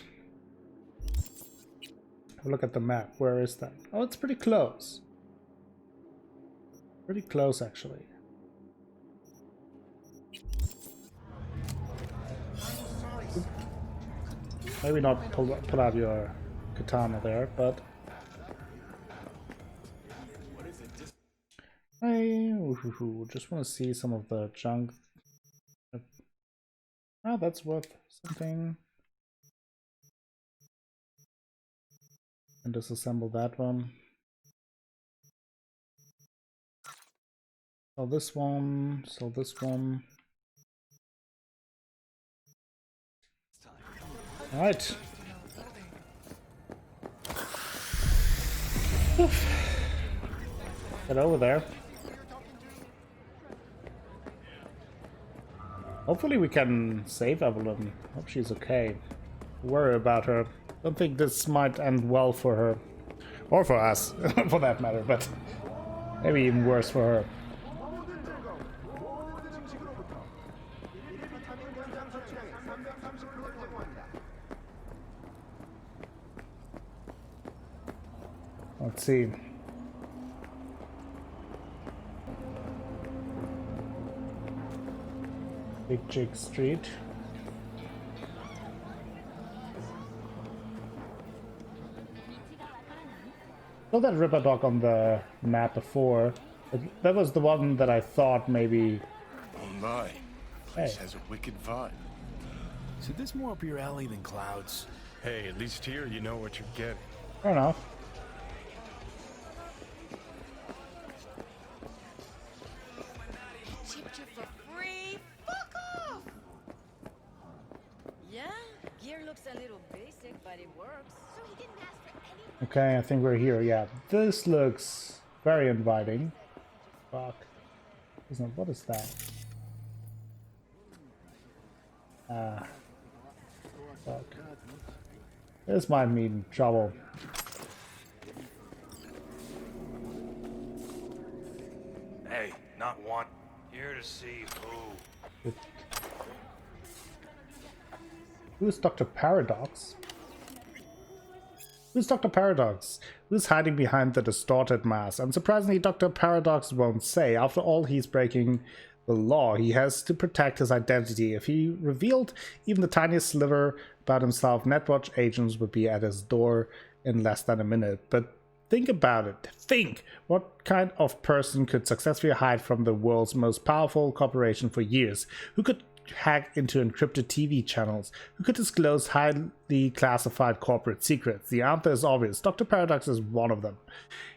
Have a look at the map. Where is that? Oh, it's pretty close. Pretty close, actually. Maybe not pull out your katana there, but I just want to see some of the junk. Oh, that's worth something. And disassemble that one. Sell this one. Sell this one. All right. Get over there. Hopefully we can save Evelyn. Hope she's okay. Worry about her. Don't think this might end well for her. Or for us, for that matter, but maybe even worse for her. Let's see. Jig Street. Saw that Ripper Dog on the map before. That was the one that I thought maybe. Oh my, place has a wicked vibe. So this more up your alley than Clouds? Hey, at least here you know what you're getting. Fair enough. Chipped you for free? Fuck off! Yeah, gear looks a little basic, but it works. So he didn't ask for any. Okay, I think we're here. Yeah, this looks very inviting. Fuck. What is that? Fuck. This might mean trouble. Hey, not one. Here to see who. Who's Dr. Paradox? Who's Dr. Paradox? Who's hiding behind the distorted mask? And surprisingly, Dr. Paradox won't say. After all, he's breaking the law. He has to protect his identity. If he revealed even the tiniest sliver about himself, Netwatch agents would be at his door in less than a minute. But think about it. Think! What kind of person could successfully hide from the world's most powerful corporation for years? Who could hack into encrypted TV channels? Who could disclose highly classified corporate secrets? The answer is obvious. Dr. Paradox is one of them.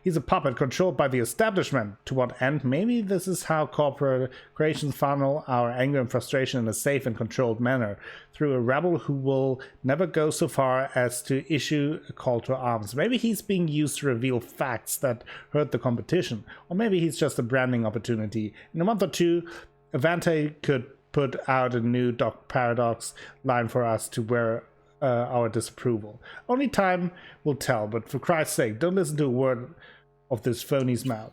He's a puppet controlled by the establishment. To what end? Maybe this is how corporations funnel our anger and frustration in a safe and controlled manner, through a rebel who will never go so far as to issue a call to arms. Maybe he's being used to reveal facts that hurt the competition. Or maybe he's just a branding opportunity. In a month or two, Avante could put out a new Doc Paradox line for us to wear our disapproval. Only time will tell, but for Christ's sake, don't listen to a word of this phony's mouth.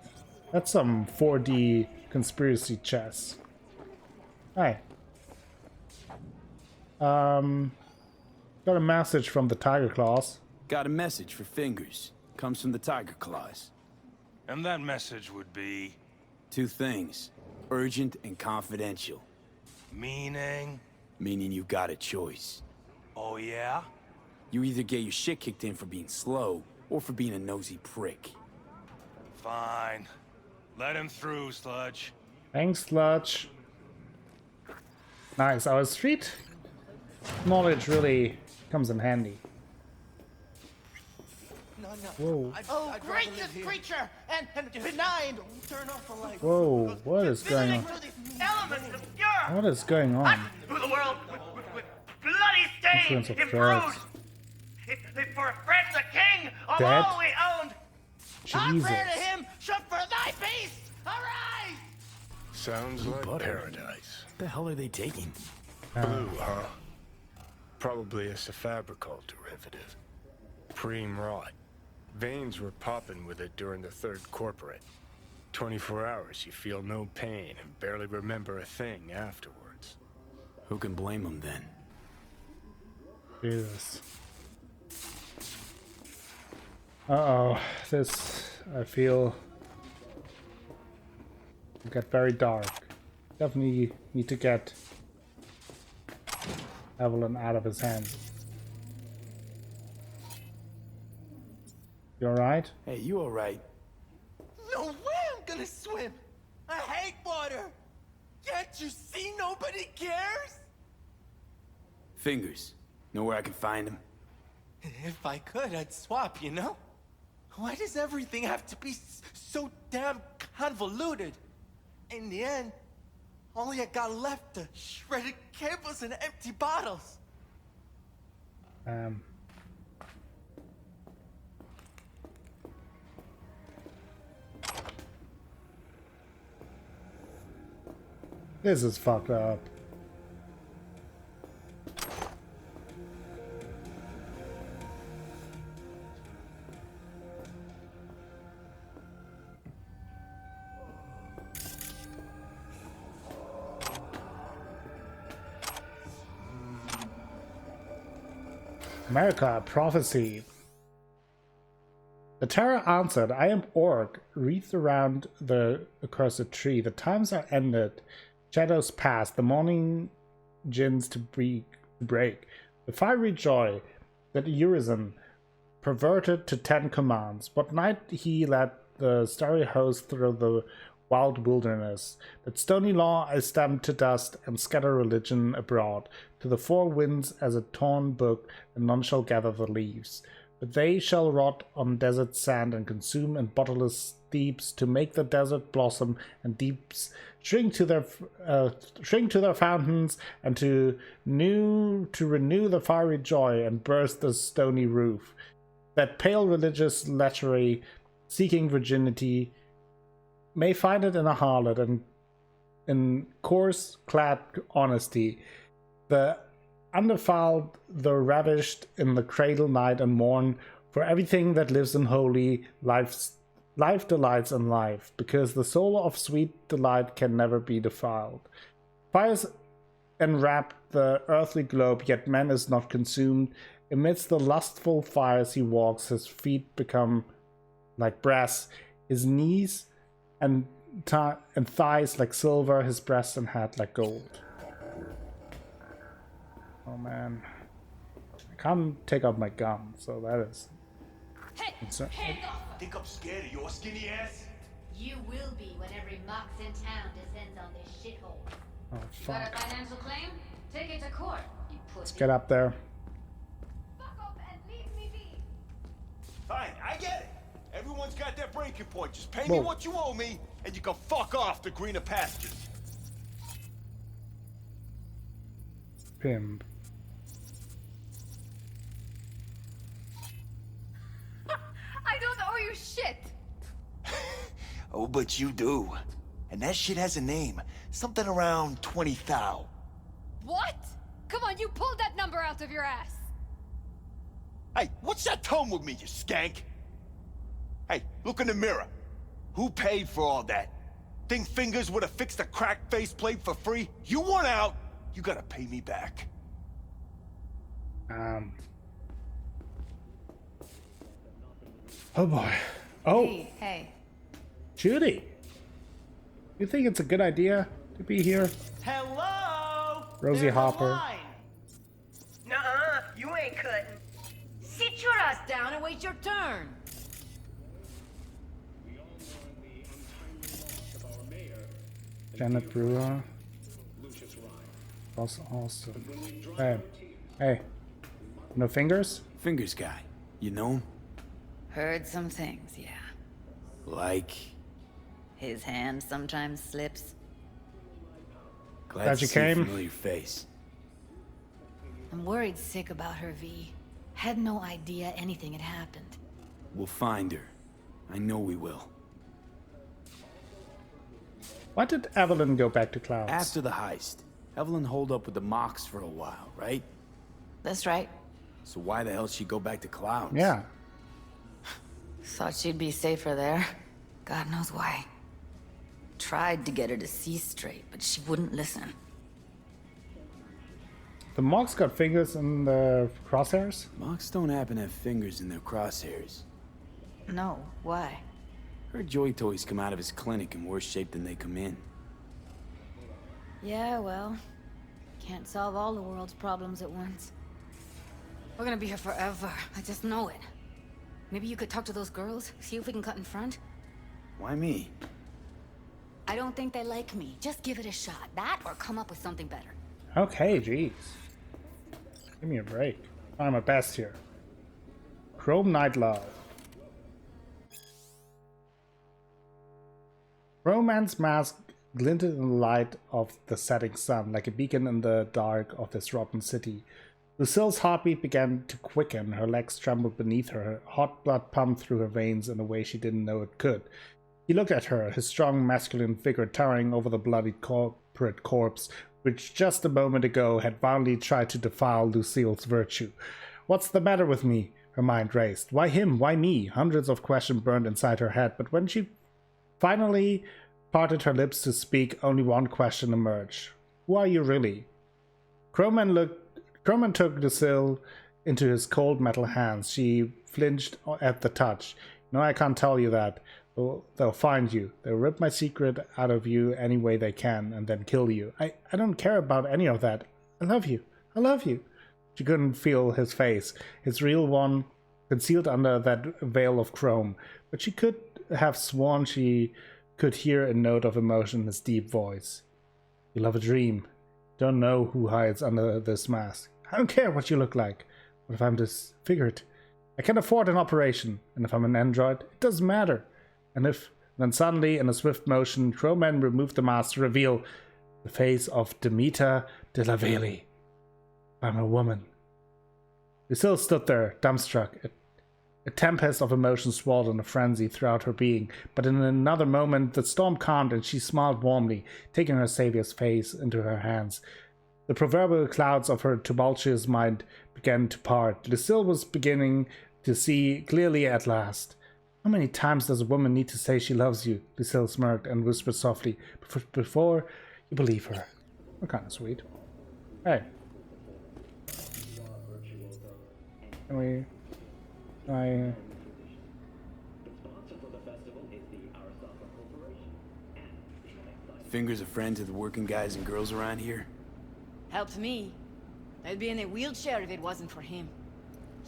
That's some 4D conspiracy chess. Hi. Got a message from the Tiger Claws. Got a message for Fingers. Comes from the Tiger Claws. And that message would be? Two things. Urgent and confidential. Meaning? Meaning you got a choice. Oh yeah? You either get your shit kicked in for being slow, or for being a nosy prick. Fine. Let him through, Sludge. Thanks, Sludge. Nice. Our street knowledge really comes in handy. Whoa. Oh, gracious creature! And benign! Turn off the light. Whoa, what is going on? What is going on? Through the world with bloody stains, Influence of improved. drugs. For Fred the king of Dead? all we owned. Jesus. Prayer to him, shoot for thy beast! Arise! Sounds like paradise. What the hell are they taking? Blue, huh? Probably a Cyberpunk derivative. Preem rot. Veins were popping with it during the third corporate. 24 hours, you feel no pain and barely remember a thing afterwards. Who can blame them then? Jesus. Uh-oh. This, I feel, will get very dark. Definitely need to get Evelyn out of his hands. You alright? Hey, you alright? No way I'm gonna swim! I hate water! Can't you see nobody cares? Fingers. Know where I can find him? If I could, I'd swap, you know? Why does everything have to be so damn convoluted? In the end, all I got left are shredded cables and empty bottles. This is fucked up. America, prophecy. The terror answered, I am Orc, wreathed around the accursed tree. The times are ended. Shadows pass, the morning gins to break. The fiery joy that Urizen perverted to 10 commands. What night he led the starry host through the wild wilderness, that stony law I stamp to dust and scatter religion abroad, to the four winds as a torn book, and none shall gather the leaves. But they shall rot on desert sand and consume in bottomless deeps, to make the desert blossom and deeps shrink to their fountains, and to renew the fiery joy and burst the stony roof. That pale religious lechery, seeking virginity, may find it in a harlot and in coarse-clad honesty. The undefiled, the ravished in the cradle night and morn, for everything that lives in holy life delights in life, because the soul of sweet delight can never be defiled. Fires enwrap the earthly globe, yet man is not consumed. Amidst the lustful fires he walks, his feet become like brass, his knees and thighs like silver, his breast and head like gold. Oh man, I can't take out my gun, so that is. Think I'm scared of your skinny ass? You will be when every mox in town descends on this shithole. Oh You got fuck! a financial claim? Take it to court, you pussy. Let's get up there. Fuck off and leave me be. Fine, I get it. Everyone's got their breaking point. Just pay Whoa. me what you owe me, and you can fuck off to greener pastures. Pimp. I don't owe you shit. Oh, but you do. And that shit has a name. Something around 20 thou. What? Come on, you pulled that number out of your ass. Hey, what's that tone with me, you skank? Hey, look in the mirror. Who paid for all that? Think fingers would have fixed a cracked faceplate for free? You want out, you gotta pay me back. Oh boy. Oh, Hey. Judy. You think it's a good idea to be here? Hello? Rosie There's a Hopper. line. Nuh-uh, you ain't cutting. Sit your ass down and wait your turn. Janet Brewer. Ross Austin. Hey. No fingers? Fingers guy. You know him? Heard some things, yeah. Like... His hand sometimes slips. Glad Glad to you see a came. familiar face. I'm worried sick about her, V. Had no idea anything had happened. We'll find her. I know we will. Why did Evelyn go back to Clouds? After the heist, Evelyn holed up with the Mox for a while, right? That's right. So why the hell she go back to Clouds? Yeah. Thought she'd be safer there. God knows why. Tried to get her to see straight, but she wouldn't listen. The Mox got fingers in the crosshairs? Mox don't happen to have fingers in their crosshairs. No, why? Her joy toys come out of his clinic in worse shape than they come in. Yeah, well, can't solve all the world's problems at once. We're gonna be here forever. I just know it. Maybe you could talk to those girls, see if we can cut in front? Why me? I don't think they like me. Just give it a shot. That or come up with something better. Okay, jeez. Give me a break. I'm my best here. Chrome Night Love. Roman's mask glinted in the light of the setting sun, like a beacon in the dark of this rotten city. Lucille's heartbeat began to quicken, her legs trembled beneath her, hot blood pumped through her veins in a way she didn't know it could. He looked at her, his strong masculine figure towering over the bloodied corporate corpse, which just a moment ago had violently tried to defile Lucille's virtue. What's the matter with me? Her mind raced. Why him? Why me? Hundreds of questions burned inside her head, but when she finally parted her lips to speak, only one question emerged. Who are you really? Croman took Lucille into his cold metal hands. She flinched at the touch. No, I can't tell you that. They'll find you. They'll rip my secret out of you any way they can and then kill you. I don't care about any of that. I love you. I love you. She couldn't feel his face, his real one, concealed under that veil of chrome. But she could have sworn she could hear a note of emotion in his deep voice. You love a dream. Don't know who hides under this mask. I don't care what you look like. What if I'm disfigured? I can afford an operation. And if I'm an android, it doesn't matter. And then suddenly, in a swift motion, Crowman removed the mask to reveal the face of Demeter de la Valley. I'm a woman. Lucille stood there, dumbstruck. A tempest of emotion swirled in a frenzy throughout her being, but in another moment the storm calmed and she smiled warmly, taking her savior's face into her hands. The proverbial clouds of her tumultuous mind began to part. Lucille was beginning to see clearly at last. How many times does a woman need to say she loves you? Lucille smirked and whispered softly, before you believe her. We're kind of sweet. Hey. Can we... Fingers a friend to the working guys and girls around here? Helped me. I'd be in a wheelchair if it wasn't for him.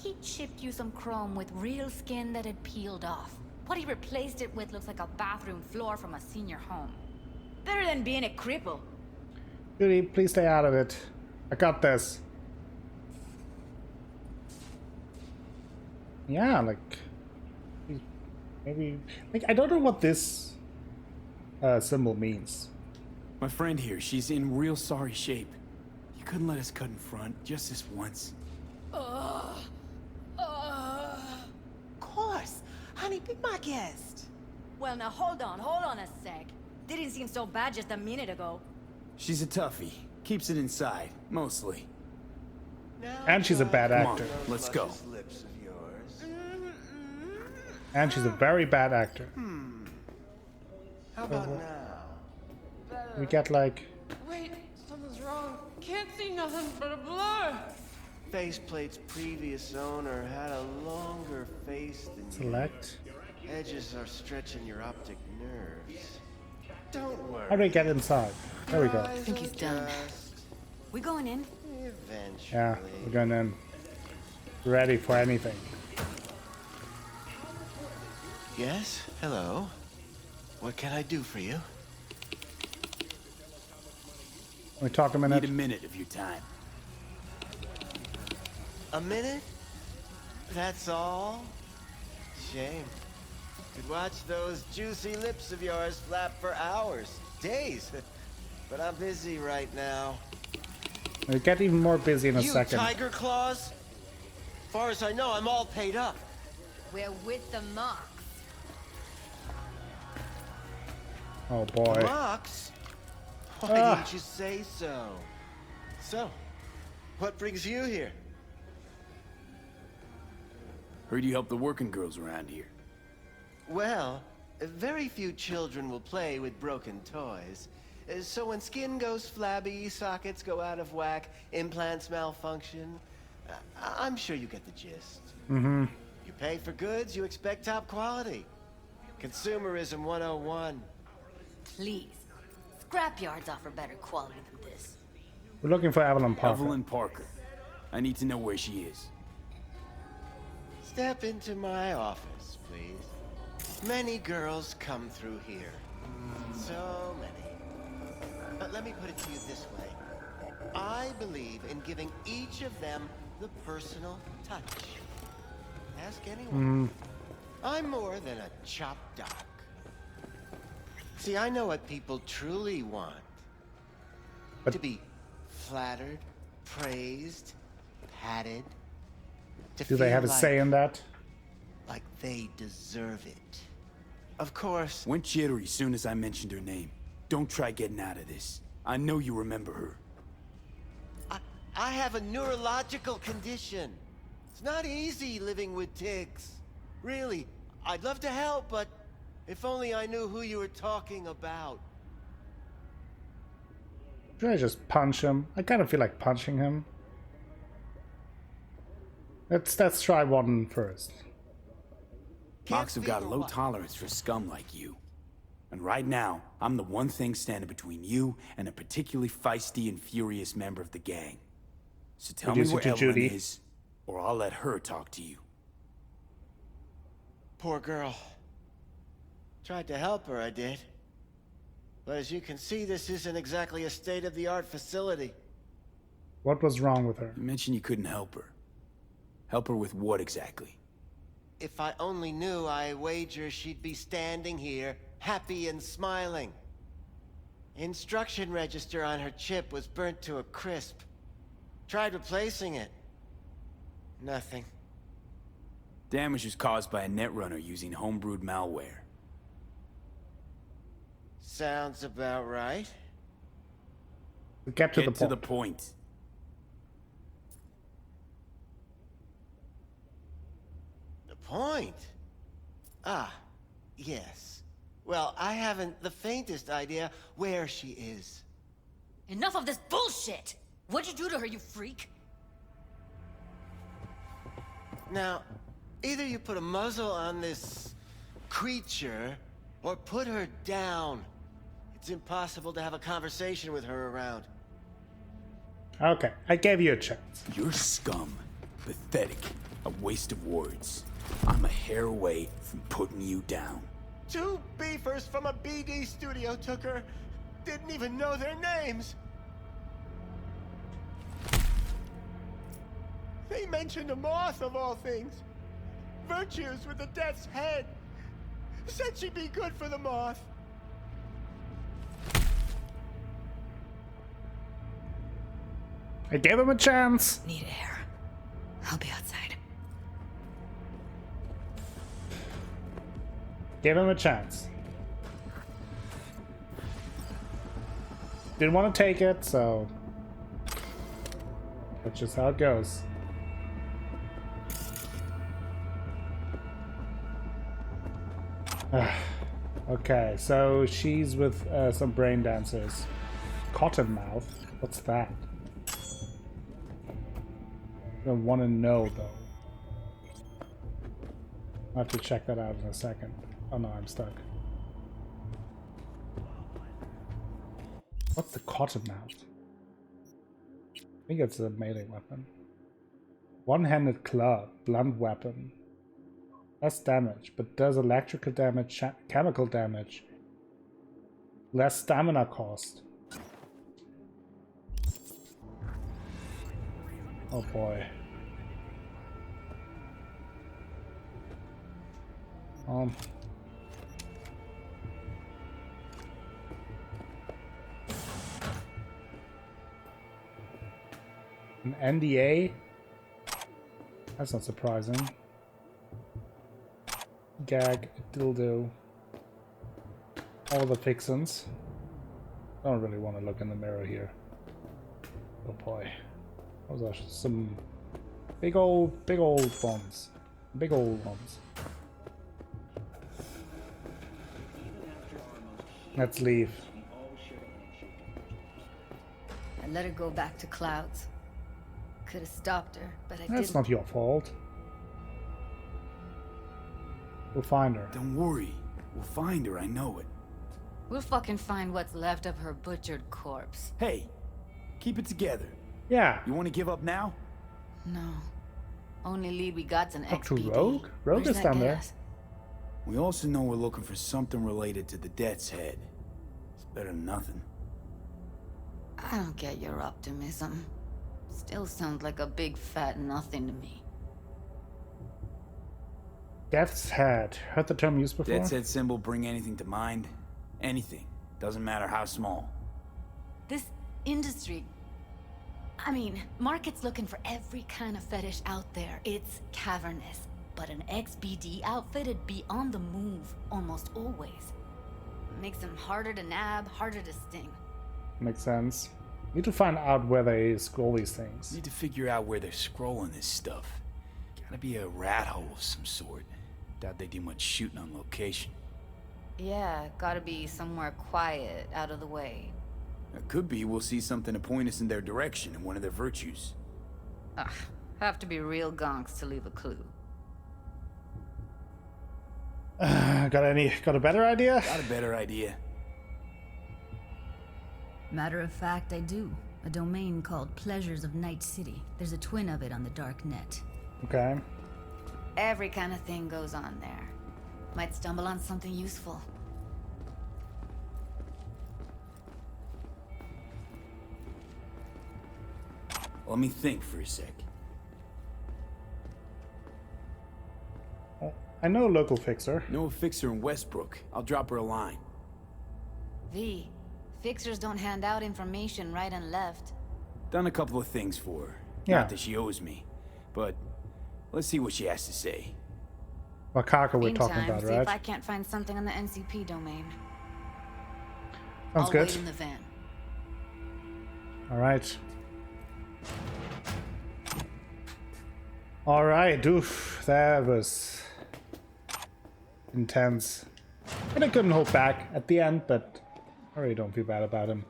He chipped you some chrome with real skin that had peeled off. What he replaced it with looks like a bathroom floor from a senior home. Better than being a cripple. Judy, please stay out of it. I got this. Yeah, like... Maybe... Like, I don't know what this symbol means. My friend here, she's in real sorry shape. You couldn't let us cut in front, just this once. Of course. Honey, be my guest. Well, now hold on a sec. Didn't seem so bad just a minute ago. She's a toughie. Keeps it inside, mostly. And she's a bad actor. Come on, let's go. And she's a very bad actor. How about now? We get like... Wait, something's wrong. Can't see nothing but a blur. Faceplate's previous owner had a longer face than Select. you. Edges are stretching your optic nerves. Don't worry. How do we get inside? There we go. I think he's done. We going in? Eventually. Yeah, we're going in. Ready for anything. Yes? Hello? What can I do for you? We talk a minute. Need a minute of your time. A minute? That's all? Shame. Could watch those juicy lips of yours flap for hours, days. But I'm busy right now. We'll get even more busy in a second. Tiger Claws? Far as I know, I'm all paid up. We're with the Mox. Oh boy. Mox? Why didn't you say so? So, what brings you here? Heard you help the working girls around here. Well, very few children will play with broken toys. So when skin goes flabby, sockets go out of whack, implants malfunction, I'm sure you get the gist. Mm-hmm. You pay for goods, you expect top quality. Consumerism 101. Please. Scrapyards offer better quality than this. We're looking for Evelyn Parker. Evelyn Parker. I need to know where she is. Step into my office, please. Many girls come through here. So many. But let me put it to you this way. I believe in giving each of them the personal touch. Ask anyone. I'm more than a chopped dog. See, I know what people truly want. But to be flattered, praised, patted. Do they have a say in that? Like they deserve it. Of course. Went jittery as soon as I mentioned her name. Don't try getting out of this. I know you remember her. I have a neurological condition. It's not easy living with tics. Really, I'd love to help, but if only I knew who you were talking about. Should I just punch him? I kind of feel like punching him. Let's try one first. Mox have got a low tolerance for scum like you. And right now, I'm the one thing standing between you and a particularly feisty and furious member of the gang. So tell me where Evelyn is, or I'll let her talk to you. Poor girl. Tried to help her, I did. But as you can see, this isn't exactly a state-of-the-art facility. What was wrong with her? You mentioned you couldn't help her. Help her with what exactly? If I only knew, I wager she'd be standing here, happy and smiling. Instruction register on her chip was burnt to a crisp. Tried replacing it. Nothing. Damage was caused by a netrunner using homebrewed malware. Sounds about right. Get to the point. The point? Ah, yes. Well, I haven't the faintest idea where she is. Enough of this bullshit! What'd you do to her, you freak? Now, either you put a muzzle on this creature, or put her down. It's impossible to have a conversation with her around. Okay, I gave you a chance. You're scum. Pathetic. A waste of words. I'm a hair away from putting you down. 2 beefers from a BD studio took her. Didn't even know their names. They mentioned a moth of all things. Virtues with the death's head. Said she'd be good for the moth. I gave him a chance. Need air. I'll be outside. Gave him a chance. Didn't want to take it, so that's just how it goes. Okay, so she's with some brain dancers. Cottonmouth? What's that? I want to know, though. I'll have to check that out in a second. Oh no, I'm stuck. What's the Cottonmouth? I think it's a melee weapon. One-handed club, blunt weapon. Less damage, but does electrical damage, chemical damage. Less stamina cost. Oh boy. An NDA? That's not surprising. Gag, dildo. All the fixins. I don't really want to look in the mirror here. Oh boy. Those are some big old ones. Big old ones. Let's leave. I let her go back to Clouds. Could have stopped her, but I didn't. That's not your fault. We'll find her. Don't worry. We'll find her, I know it. We'll fucking find what's left of her butchered corpse. Hey, keep it together. Yeah. You want to give up now? No. Only lead we got's an Talk to XPD. Rogue? Rogue is down there. We also know we're looking for something related to the Death's Head. It's better than nothing. I don't get your optimism. Still sounds like a big fat nothing to me. Death's Head. Heard the term used before? Death's Head symbol bring anything to mind? Anything. Doesn't matter how small. This industry... I mean, market's looking for every kind of fetish out there. It's cavernous. But an XBD outfit'd be on the move almost always. Makes them harder to nab, harder to sting. Makes sense. Need to find out where they scroll these things. Need to figure out where they're scrolling this stuff. Gotta be a rat hole of some sort. Doubt they do much shooting on location. Yeah, gotta be somewhere quiet, out of the way. It could be we'll see something to point us in their direction in one of their virtues. Ugh, have to be real gonks to leave a clue. Got a better idea? Got a better idea. Matter of fact, I do. A domain called Pleasures of Night City. There's a twin of it on the dark net. Okay. Every kind of thing goes on there. Might stumble on something useful. Let me think for a sec. Oh, I know a local fixer. Know a fixer in Westbrook. I'll drop her a line. V, fixers don't hand out information right and left. Done a couple of things for her. Yeah. Not that she owes me, but let's see what she has to say. Wakaka we're talking Meantime, about, see right? if I can't find something on the NCP domain. Sounds I'll good. wait in the van. All right. All right. Oof, that was intense. And I couldn't hold back at the end, but I really don't feel bad about him.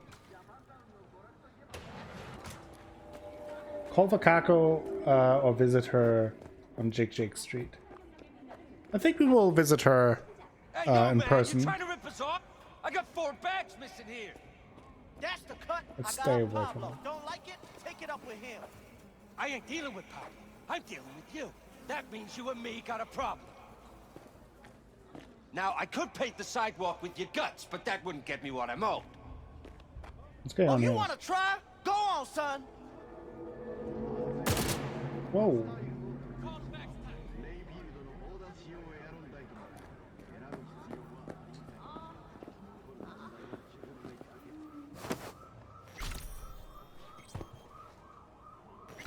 Call Wakako or visit her on Jig Street. I think we will visit her in person. You trying to rip us off? I got 4 bags missing here. That's the cut. Let's I stay got away Pablo. from him. Don't like it? Take it up with him. I ain't dealing with Pablo. I'm dealing with you. That means you and me got a problem. Now, I could paint the sidewalk with your guts, but that wouldn't get me what I'm owed. What's going Oh, on you here? want to try? Go on, son. Whoa.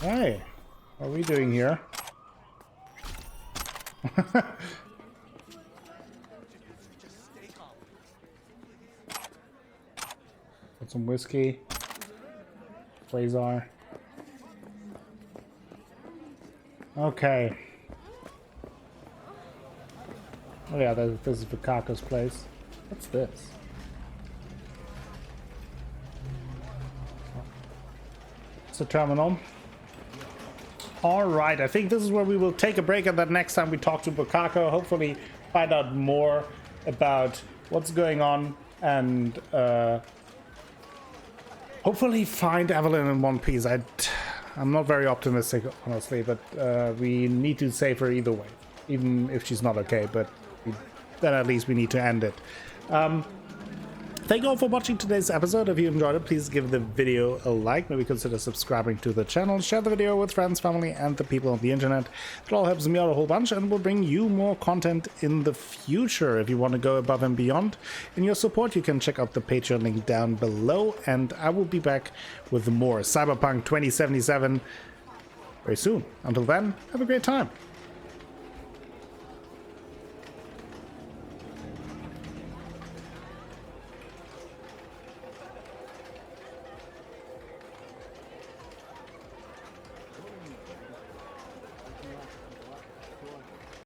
Hey, what are we doing here? Got some whiskey. Quasar. Okay. Oh yeah, this is Vakaka's place. What's this? It's a terminal. Alright, I think this is where we will take a break, and then next time we talk to Vakaka, hopefully find out more about what's going on, and hopefully find Evelyn in one piece. I'm not very optimistic, honestly, but we need to save her either way, even if she's not okay, but then at least we need to end it. Thank you all for watching today's episode. If you enjoyed it, please give the video a like, maybe consider subscribing to the channel, share the video with friends, family, and the people on the internet. It all helps me out a whole bunch and will bring you more content in the future. If you want to go above and beyond in your support, you can check out the Patreon link down below, and I will be back with more Cyberpunk 2077 very soon. Until then, have a great time.